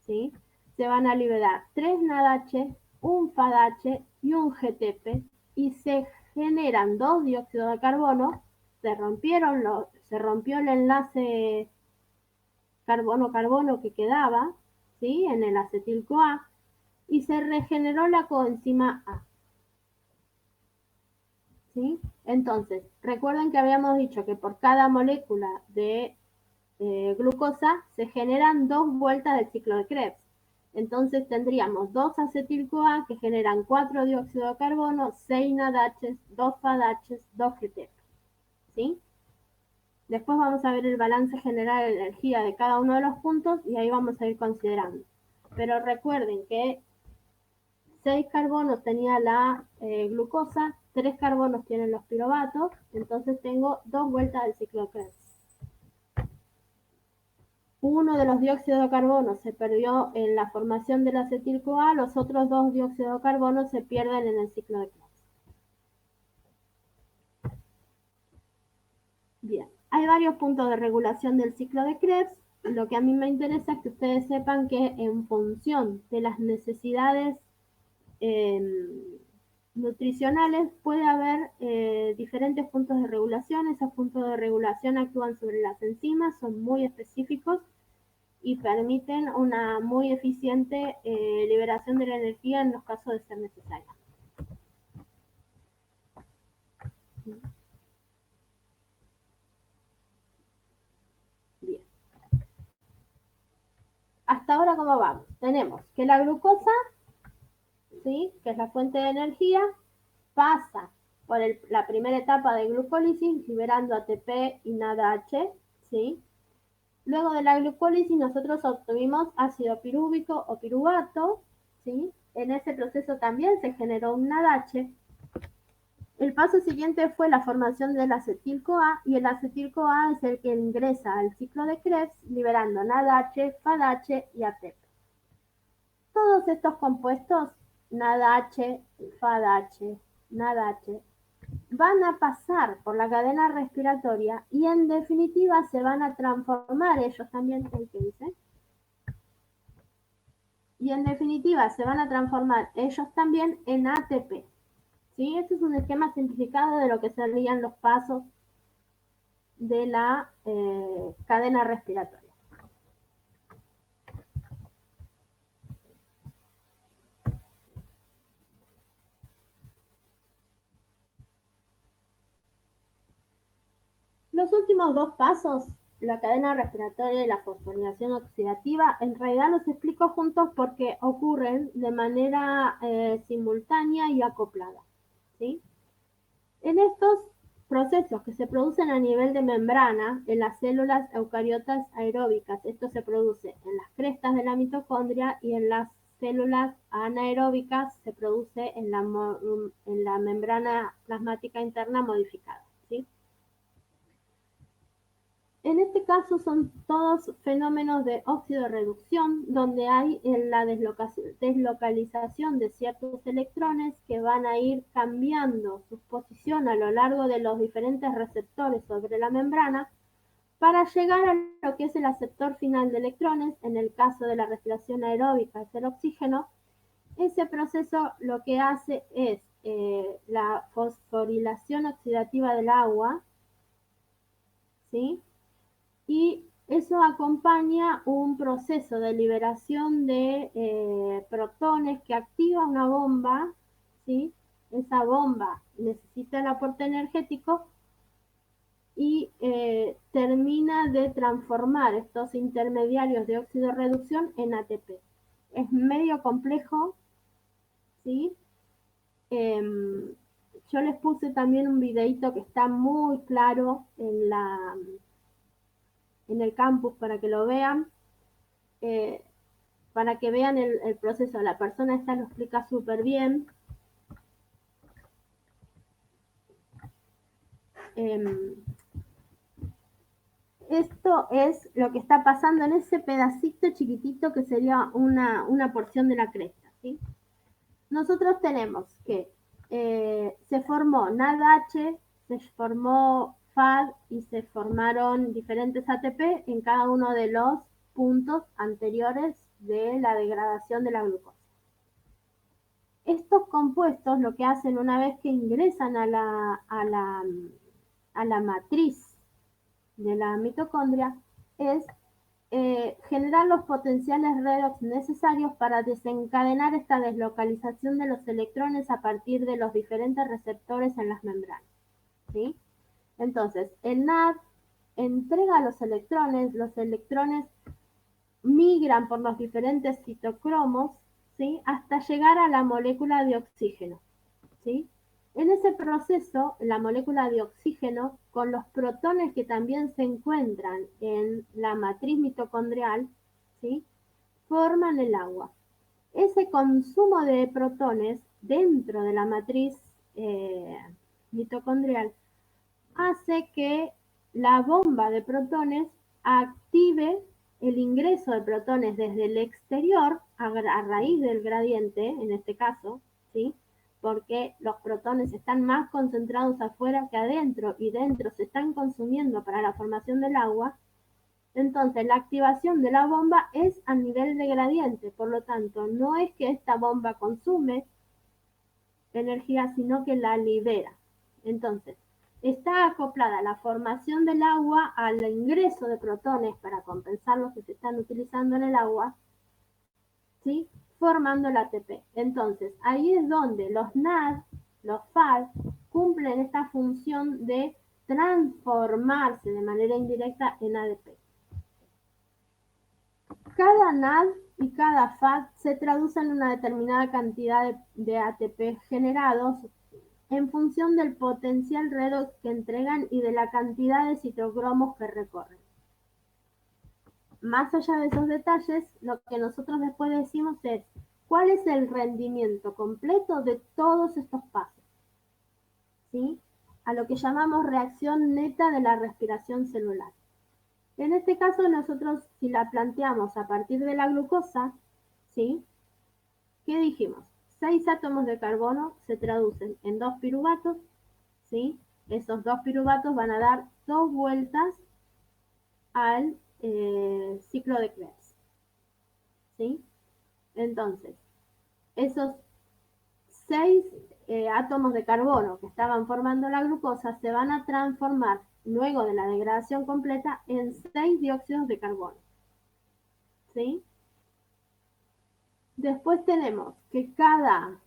¿sí?, se van a liberar 3 NADH, un FADH y un GTP, y se generan 2 dióxido de carbono, se rompió el enlace carbono-carbono que quedaba, ¿sí?, en el acetil-CoA, y se regeneró la coenzima A. ¿Sí? Entonces, recuerden que habíamos dicho que por cada molécula de glucosa se generan 2 vueltas del ciclo de Krebs. Entonces tendríamos 2 acetil-CoA que generan 4 dióxido de carbono, 6 NADH, 2 FADH, 2 GTP. ¿Sí? Después vamos a ver el balance general de energía de cada uno de los puntos y ahí vamos a ir considerando. Pero recuerden que 6 carbonos tenía la glucosa, 3 carbonos tienen los piruvatos, entonces tengo 2 vueltas del ciclo de Krebs. Uno de los dióxidos de carbono se perdió en la formación del acetil-CoA, los otros 2 dióxidos de carbono se pierden en el ciclo de Krebs. Bien, hay varios puntos de regulación del ciclo de Krebs. Lo que a mí me interesa es que ustedes sepan que en función de las necesidades nutricionales puede haber diferentes puntos de regulación. Esos puntos de regulación actúan sobre las enzimas, son muy específicos y permiten una muy eficiente liberación de la energía en los casos de ser necesaria. Bien. Hasta ahora, ¿cómo vamos? Tenemos que la glucosa, ¿sí?, que es la fuente de energía, pasa por la primera etapa de glucólisis, liberando ATP y NADH, ¿sí? Luego de la glucólisis nosotros obtuvimos ácido pirúvico o piruvato, ¿sí? En ese proceso también se generó un NADH. El paso siguiente fue la formación del acetil-CoA y el acetil-CoA es el que ingresa al ciclo de Krebs liberando NADH, FADH y ATP. Todos estos compuestos, NADH, FADH, NADH, van a pasar por la cadena respiratoria y en definitiva se van a transformar ellos también, y en definitiva se van a transformar ellos también en ATP. ¿Sí? Este es un esquema simplificado de lo que serían los pasos de la cadena respiratoria. Los últimos 2 pasos, la cadena respiratoria y la fosforilación oxidativa, en realidad los explico juntos porque ocurren de manera simultánea y acoplada, ¿sí? En estos procesos que se producen a nivel de membrana en las células eucariotas aeróbicas, esto se produce en las crestas de la mitocondria y en las células anaeróbicas se produce en la membrana plasmática interna modificada, ¿sí? En este caso son todos fenómenos de oxidorreducción, donde hay la deslocalización de ciertos electrones que van a ir cambiando su posición a lo largo de los diferentes receptores sobre la membrana para llegar a lo que es el aceptor final de electrones. En el caso de la respiración aeróbica es el oxígeno. Ese proceso lo que hace es la fosforilación oxidativa del agua, ¿sí? Y eso acompaña un proceso de liberación de protones que activa una bomba, ¿sí? Esa bomba necesita el aporte energético y termina de transformar estos intermediarios de oxidorreducción en ATP. Es medio complejo, ¿sí? Yo les puse también un videito que está muy claro en el campus para que lo vean, eh, para que vean el proceso. La persona esta lo explica súper bien. Esto es lo que está pasando en ese pedacito chiquitito que sería una porción de la cresta, ¿sí? Nosotros tenemos que se formó NADH, se formó FAD y se formaron diferentes ATP en cada uno de los puntos anteriores de la degradación de la glucosa. Estos compuestos lo que hacen una vez que ingresan a la matriz de la mitocondria es generar los potenciales redox necesarios para desencadenar esta deslocalización de los electrones a partir de los diferentes receptores en las membranas, ¿sí? Entonces, el NAD entrega los electrones migran por los diferentes citocromos, ¿sí? Hasta llegar a la molécula de oxígeno, ¿sí? En ese proceso, la molécula de oxígeno, con los protones que también se encuentran en la matriz mitocondrial, ¿sí? Forman el agua. Ese consumo de protones dentro de la matriz mitocondrial hace que la bomba de protones active el ingreso de protones desde el exterior a raíz del gradiente, en este caso, ¿sí? Porque los protones están más concentrados afuera que adentro y dentro se están consumiendo para la formación del agua. Entonces, la activación de la bomba es a nivel de gradiente, por lo tanto, no es que esta bomba consume energía, sino que la libera. Entonces, está acoplada la formación del agua al ingreso de protones para compensar los que se están utilizando en el agua, ¿sí? Formando el ATP. Entonces, ahí es donde los NAD, los FAD, cumplen esta función de transformarse de manera indirecta en ADP. Cada NAD y cada FAD se traduce en una determinada cantidad de ATP generados en función del potencial redox que entregan y de la cantidad de citocromos que recorren. Más allá de esos detalles, lo que nosotros después decimos es cuál es el rendimiento completo de todos estos pasos, ¿sí? A lo que llamamos reacción neta de la respiración celular. En este caso, nosotros, si la planteamos a partir de la glucosa, ¿sí? ¿Qué dijimos? 6 átomos de carbono se traducen en 2 piruvatos, ¿sí? Esos 2 piruvatos van a dar 2 vueltas al ciclo de Krebs, ¿sí? Entonces, esos 6 átomos de carbono que estaban formando la glucosa se van a transformar luego de la degradación completa en 6 dióxidos de carbono, ¿sí? Después tenemos que cada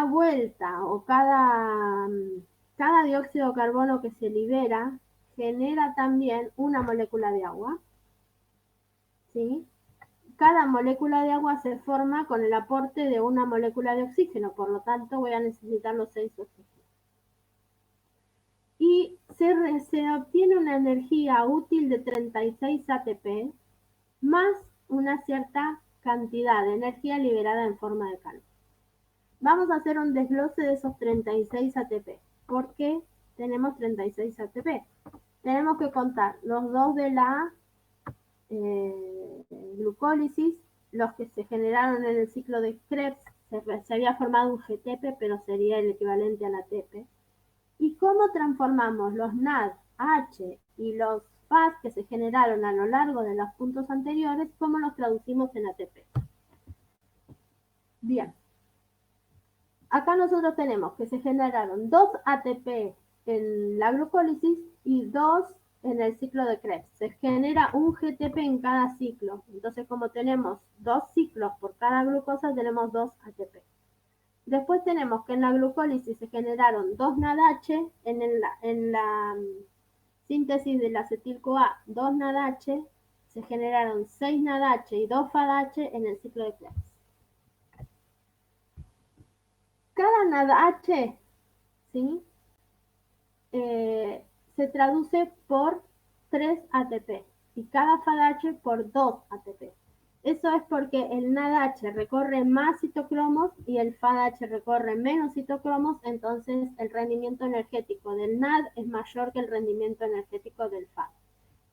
vuelta o cada dióxido de carbono que se libera genera también una molécula de agua, ¿sí? Cada molécula de agua se forma con el aporte de una molécula de oxígeno, por lo tanto voy a necesitar los 6 oxígenos. Y se obtiene una energía útil de 36 ATP más una cierta cantidad de energía liberada en forma de calor. Vamos a hacer un desglose de esos 36 ATP. ¿Por qué tenemos 36 ATP. Tenemos que contar los dos de la glucólisis, los que se generaron en el ciclo de Krebs. Se había formado un GTP, pero sería el equivalente al ATP. ¿Y cómo transformamos los NAD, H y los FAD que se generaron a lo largo de los puntos anteriores? ¿Cómo los traducimos en ATP? Bien. Acá nosotros tenemos que se generaron 2 ATP en la glucólisis y 2 en el ciclo de Krebs. Se genera un GTP en cada ciclo. Entonces, como tenemos 2 ciclos por cada glucosa, tenemos 2 ATP. Después tenemos que en la glucólisis se generaron 2 NADH, en la síntesis del acetil-CoA 2 NADH, se generaron 6 NADH y 2 FADH en el ciclo de Krebs. Cada NADH, ¿sí? Se traduce por 3 ATP y cada FADH por 2 ATP. Eso es porque el NADH recorre más citocromos y el FADH recorre menos citocromos, entonces el rendimiento energético del NAD es mayor que el rendimiento energético del FAD.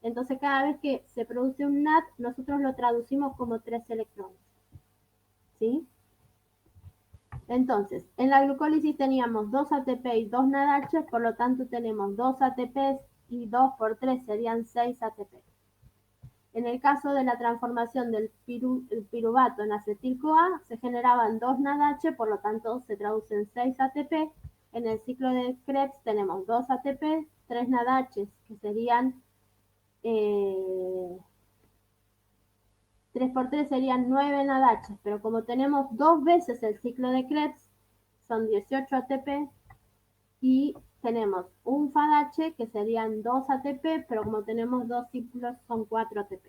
Entonces cada vez que se produce un NAD, nosotros lo traducimos como 3 electrones. ¿Sí? Entonces, en la glucólisis teníamos 2 ATP y 2 NADH, por lo tanto tenemos 2 ATP y 2 por 3 serían 6 ATP. En el caso de la transformación del piruvato en acetil-CoA, se generaban 2 NADH, por lo tanto se traducen 6 ATP. En el ciclo de Krebs tenemos 2 ATP, 3 NADH, que serían 3 por 3 serían 9 NADH, pero como tenemos 2 veces el ciclo de Krebs, son 18 ATP, y tenemos un FADH que serían 2 ATP, pero como tenemos 2 ciclos son 4 ATP.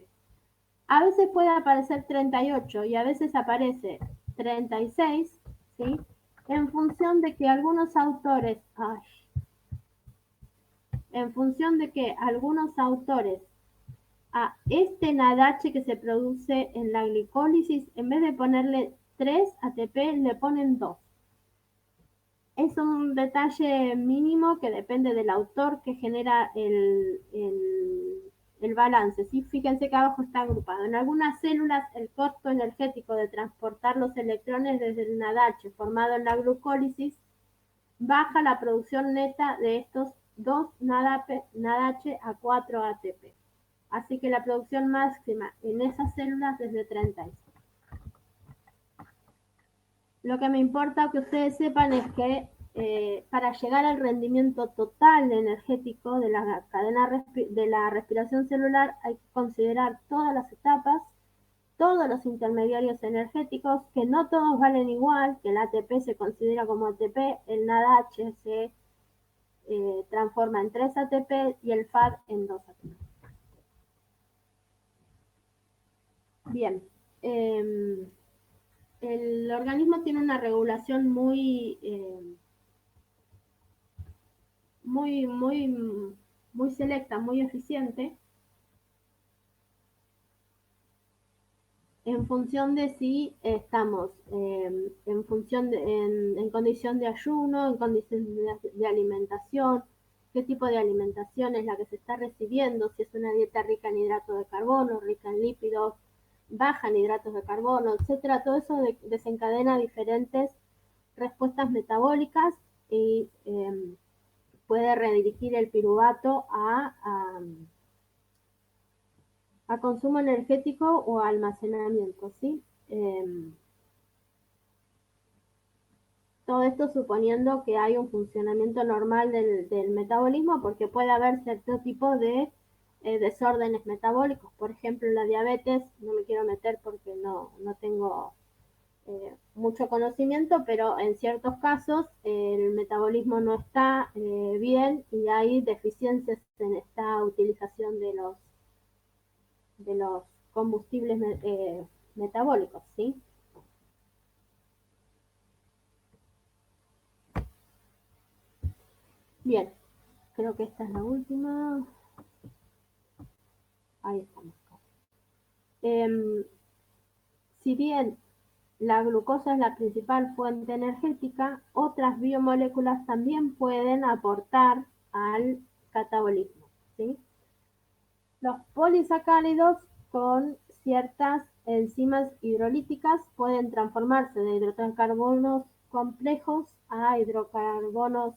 A veces puede aparecer 38 y a veces aparece 36, ¿sí? En función de que algunos autores, a este NADH que se produce en la glicólisis, en vez de ponerle 3 ATP, le ponen 2. Es un detalle mínimo que depende del autor que genera el balance. ¿Sí? Fíjense que abajo está agrupado. En algunas células, el costo energético de transportar los electrones desde el NADH formado en la glucólisis baja la producción neta de estos 2 NADH a 4 ATP. Así que la producción máxima en esas células es de 36. Lo que me importa que ustedes sepan es que para llegar al rendimiento total energético de la cadena de la respiración celular hay que considerar todas las etapas, todos los intermediarios energéticos, que no todos valen igual, que el ATP se considera como ATP, el NADH se transforma en 3 ATP y el FAD en 2 ATP. Bien. El organismo tiene una regulación muy selecta, muy eficiente, en función de si estamos en condición de ayuno, en condición de alimentación, qué tipo de alimentación es la que se está recibiendo, si es una dieta rica en hidratos de carbono, rica en lípidos, baja en hidratos de carbono, etcétera. Todo eso desencadena diferentes respuestas metabólicas y puede redirigir el piruvato a consumo energético o a almacenamiento, ¿sí? Todo esto suponiendo que hay un funcionamiento normal del metabolismo, porque puede haber cierto tipo de desórdenes metabólicos. Por ejemplo, la diabetes, no me quiero meter porque no tengo mucho conocimiento, pero en ciertos casos el metabolismo no está bien y hay deficiencias en esta utilización de los combustibles metabólicos, ¿sí? Bien, creo que esta es la última. Ahí estamos. Si bien la glucosa es la principal fuente energética, otras biomoléculas también pueden aportar al catabolismo, ¿sí? Los polisacáridos con ciertas enzimas hidrolíticas pueden transformarse de hidrocarbonos complejos a hidrocarbonos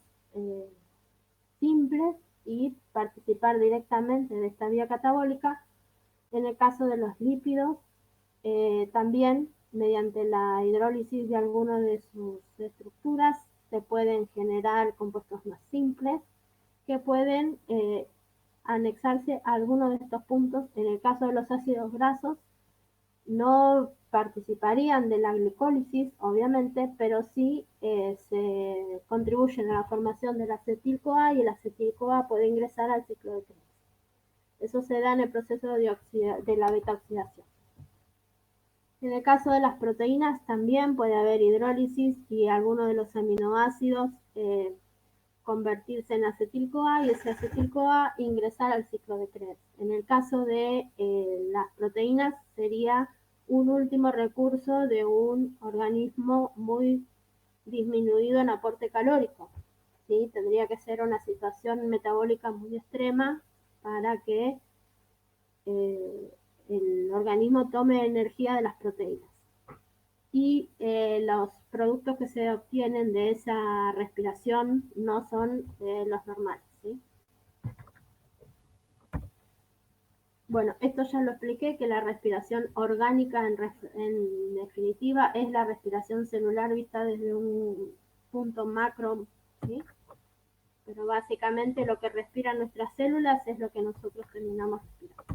simples y participar directamente de esta vía catabólica. En el caso de los lípidos, también mediante la hidrólisis de algunas de sus estructuras se pueden generar compuestos más simples que pueden anexarse a algunos de estos puntos. En el caso de los ácidos grasos, no participarían de la glicólisis, obviamente, pero sí se contribuyen a la formación del acetil-CoA y el acetil-CoA puede ingresar al ciclo de Krebs. Eso se da en el proceso de la beta-oxidación. En el caso de las proteínas también puede haber hidrólisis y algunos de los aminoácidos convertirse en acetil-CoA y ese acetil-CoA ingresar al ciclo de Krebs. En el caso de las proteínas sería un último recurso de un organismo muy disminuido en aporte calórico, ¿sí? Tendría que ser una situación metabólica muy extrema para que el organismo tome energía de las proteínas. Y los productos que se obtienen de esa respiración no son los normales, ¿sí? Bueno, esto ya lo expliqué, que la respiración orgánica en definitiva es la respiración celular vista desde un punto macro, ¿sí? Pero básicamente lo que respiran nuestras células es lo que nosotros terminamos respirando.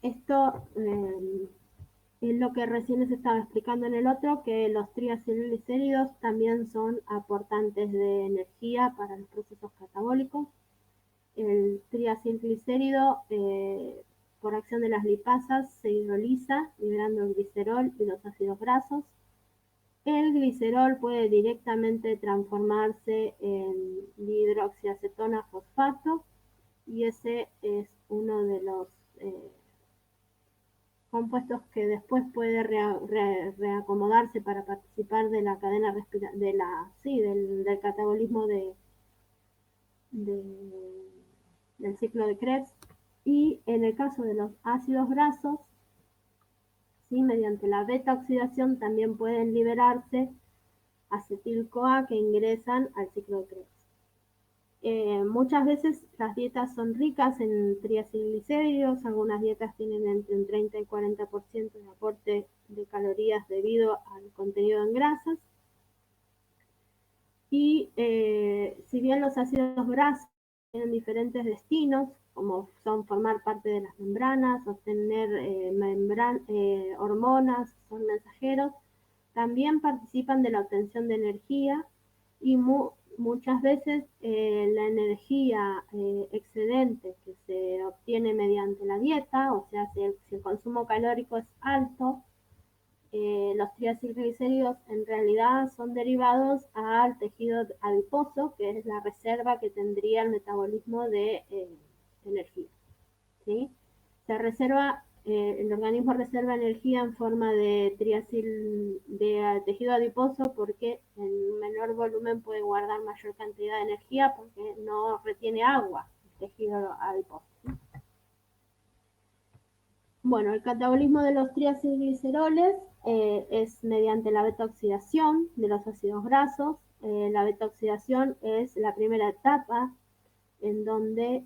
Esto es lo que recién les estaba explicando en el otro, que los triacilglicéridos también son aportantes de energía para los procesos catabólicos. El triacilglicérido, por acción de las lipasas, se hidroliza, liberando el glicerol y los ácidos grasos. El glicerol puede directamente transformarse en dihidroxiacetona fosfato y ese es uno de los compuestos que después puede reacomodarse para participar de la cadena del catabolismo del ciclo de Krebs. Y en el caso de los ácidos grasos, ¿sí? Mediante la beta-oxidación también pueden liberarse acetil-CoA que ingresan al ciclo de Krebs. Muchas veces las dietas son ricas en triacilglicéridos, algunas dietas tienen entre un 30 y 40% de aporte de calorías debido al contenido en grasas. Y si bien los ácidos grasos tienen diferentes destinos, como son formar parte de las membranas, obtener hormonas, son mensajeros, también participan de la obtención de energía y muchas veces la energía excedente que se obtiene mediante la dieta, o sea, si el consumo calórico es alto, los triacilglicéridos en realidad son derivados al tejido adiposo, que es la reserva que tendría el metabolismo de energía, ¿sí? Se reserva, el organismo reserva energía en forma de tejido adiposo porque en menor volumen puede guardar mayor cantidad de energía porque no retiene agua el tejido adiposo, ¿sí? Bueno, el catabolismo de los triacilgliceroles es mediante la beta-oxidación de los ácidos grasos. La beta-oxidación es la primera etapa en donde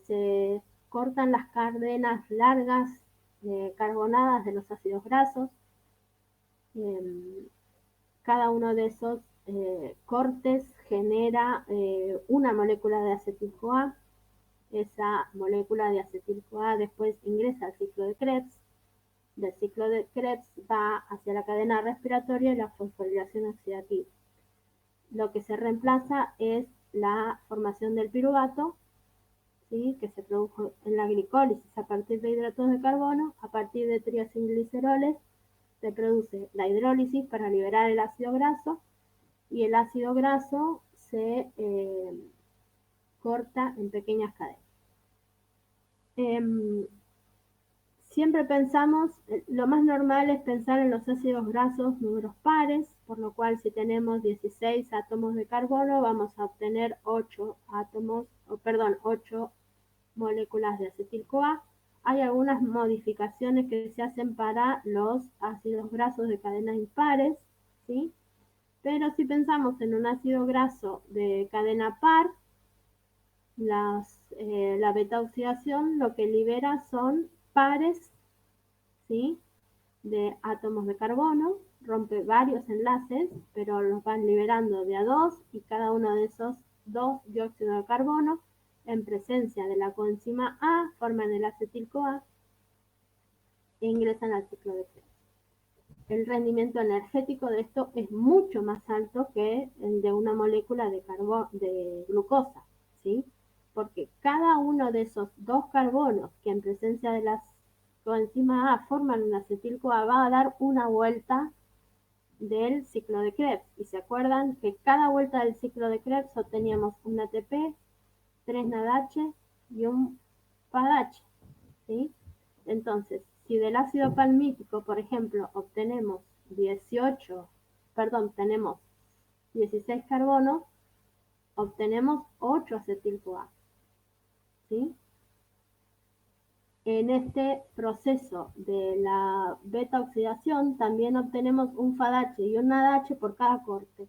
se cortan las cadenas largas carbonadas de los ácidos grasos. Cada uno de esos cortes genera una molécula de acetil-CoA. Esa molécula de acetil-CoA después ingresa al ciclo de Krebs. Del ciclo de Krebs va hacia la cadena respiratoria y la fosforilación oxidativa. Lo que se reemplaza es la formación del piruvato, ¿sí? Que se produjo en la glicólisis a partir de hidratos de carbono. A partir de triacilgliceroles se produce la hidrólisis para liberar el ácido graso y el ácido graso se corta en pequeñas cadenas. siempre pensamos, lo más normal es pensar en los ácidos grasos números pares, por lo cual si tenemos 16 átomos de carbono vamos a obtener 8 moléculas de acetil-CoA. Hay algunas modificaciones que se hacen para los ácidos grasos de cadena impares, ¿sí? Pero si pensamos en un ácido graso de cadena par, la beta oxidación lo que libera son pares, ¿sí?, de átomos de carbono, rompe varios enlaces, pero los van liberando de a dos, y cada uno de esos dos dióxido de carbono, en presencia de la coenzima A, forman el acetil-CoA e ingresan al ciclo de Krebs. El rendimiento energético de esto es mucho más alto que el de una molécula de glucosa, ¿sí? Porque cada uno de esos dos carbonos que en presencia de la coenzima A forman un acetil-CoA va a dar una vuelta del ciclo de Krebs. Y se acuerdan que cada vuelta del ciclo de Krebs obteníamos un ATP, 3 NADH y un PADH, ¿sí? Entonces, si del ácido palmítico, por ejemplo, tenemos 16 carbonos, obtenemos 8 acetil-CoA, ¿sí? En este proceso de la beta oxidación también obtenemos un FADH y un NADH por cada corte,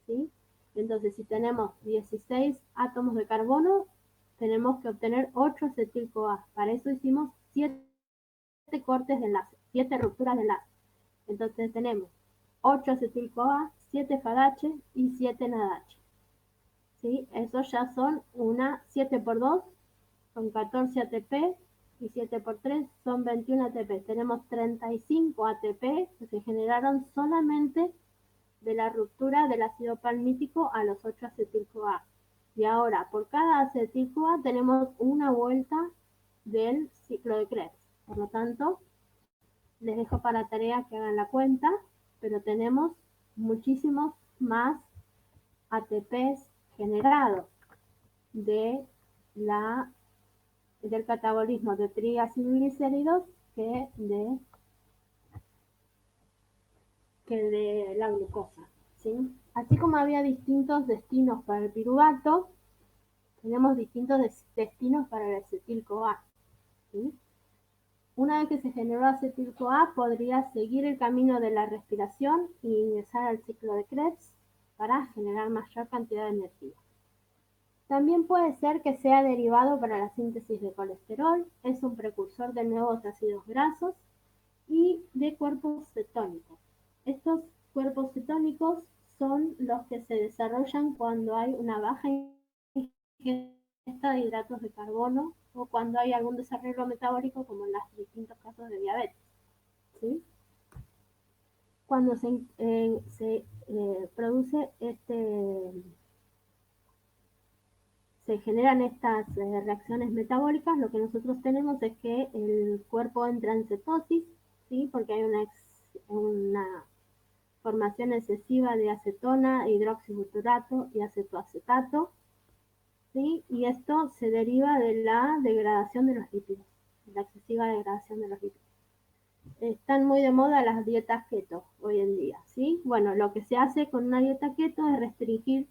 ¿sí? Entonces, si tenemos 16 átomos de carbono, tenemos que obtener 8 acetil-CoA. Para eso hicimos 7 cortes de enlace, 7 rupturas de enlace. Entonces tenemos 8 acetil-CoA, 7 FADH y 7 NADH, ¿sí? Esos ya son 7 por 2, son 14 ATP, y 7 por 3 son 21 ATP. Tenemos 35 ATP que se generaron solamente de la ruptura del ácido palmítico a los 8 acetil-CoA. Y ahora, por cada acetil-CoA tenemos una vuelta del ciclo de Krebs. Por lo tanto, les dejo para tarea que hagan la cuenta, pero tenemos muchísimos más ATPs generados de del catabolismo de triacilglicéridos que de la glucosa, ¿sí? Así como había distintos destinos para el piruvato, tenemos distintos destinos para el acetil-CoA, ¿sí? Una vez que se generó acetil-CoA, podría seguir el camino de la respiración e ingresar al ciclo de Krebs para generar mayor cantidad de energía. También puede ser que sea derivado para la síntesis de colesterol, es un precursor de nuevos ácidos grasos y de cuerpos cetónicos. Estos cuerpos cetónicos son los que se desarrollan cuando hay una baja ingesta de hidratos de carbono o cuando hay algún desarrollo metabólico, como en los distintos casos de diabetes, ¿sí? Cuando produce se generan estas reacciones metabólicas, lo que nosotros tenemos es que el cuerpo entra en cetosis, ¿sí? Porque hay una formación excesiva de acetona, hidroxibutirato y acetoacetato, ¿sí? Y esto se deriva de la degradación de los lípidos, la excesiva degradación de los lípidos. Están muy de moda las dietas keto hoy en día, ¿sí? Bueno, lo que se hace con una dieta keto es restringir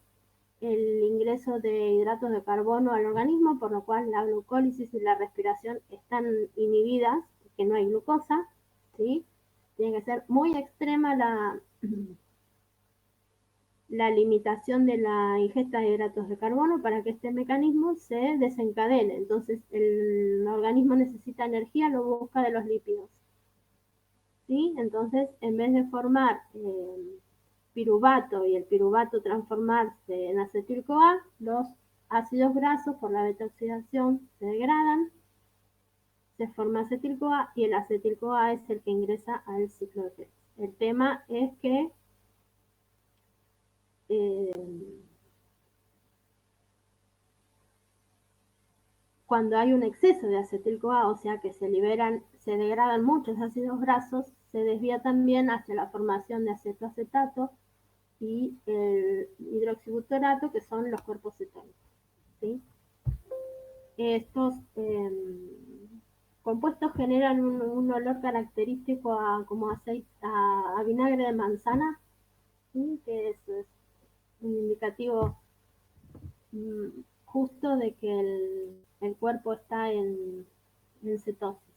el ingreso de hidratos de carbono al organismo, por lo cual la glucólisis y la respiración están inhibidas, porque no hay glucosa, ¿sí? Tiene que ser muy extrema la limitación de la ingesta de hidratos de carbono para que este mecanismo se desencadene. Entonces el organismo necesita energía, lo busca de los lípidos, ¿sí? Entonces, en vez de formar piruvato y el piruvato transformarse en acetil-CoA, los ácidos grasos por la beta-oxidación se degradan, se forma acetil-CoA y el acetil-CoA es el que ingresa al ciclo de Krebs. El tema es que cuando hay un exceso de acetil-CoA, o sea que se degradan muchos ácidos grasos, se desvía también hacia la formación de acetoacetato y el hidroxibutirato, que son los cuerpos cetónicos, ¿sí? Estos compuestos generan un olor característico como aceite, a vinagre de manzana, ¿sí? Que es un indicativo justo de que el cuerpo está en cetosis.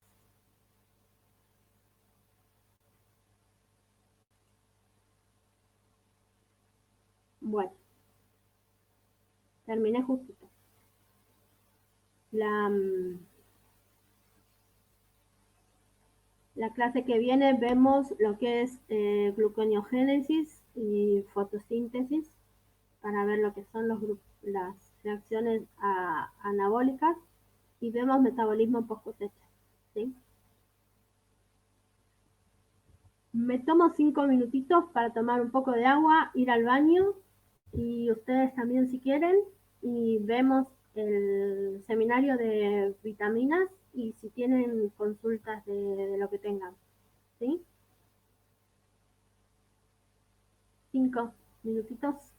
Bueno, terminé justito. La clase que viene vemos lo que es gluconeogénesis y fotosíntesis para ver lo que son las reacciones anabólicas y vemos metabolismo post cosecha. ¿Sí? Me tomo 5 minutitos para tomar un poco de agua, ir al baño y ustedes también si quieren y vemos el seminario de vitaminas y si tienen consultas de lo que tengan. ¿Sí? 5 minutitos.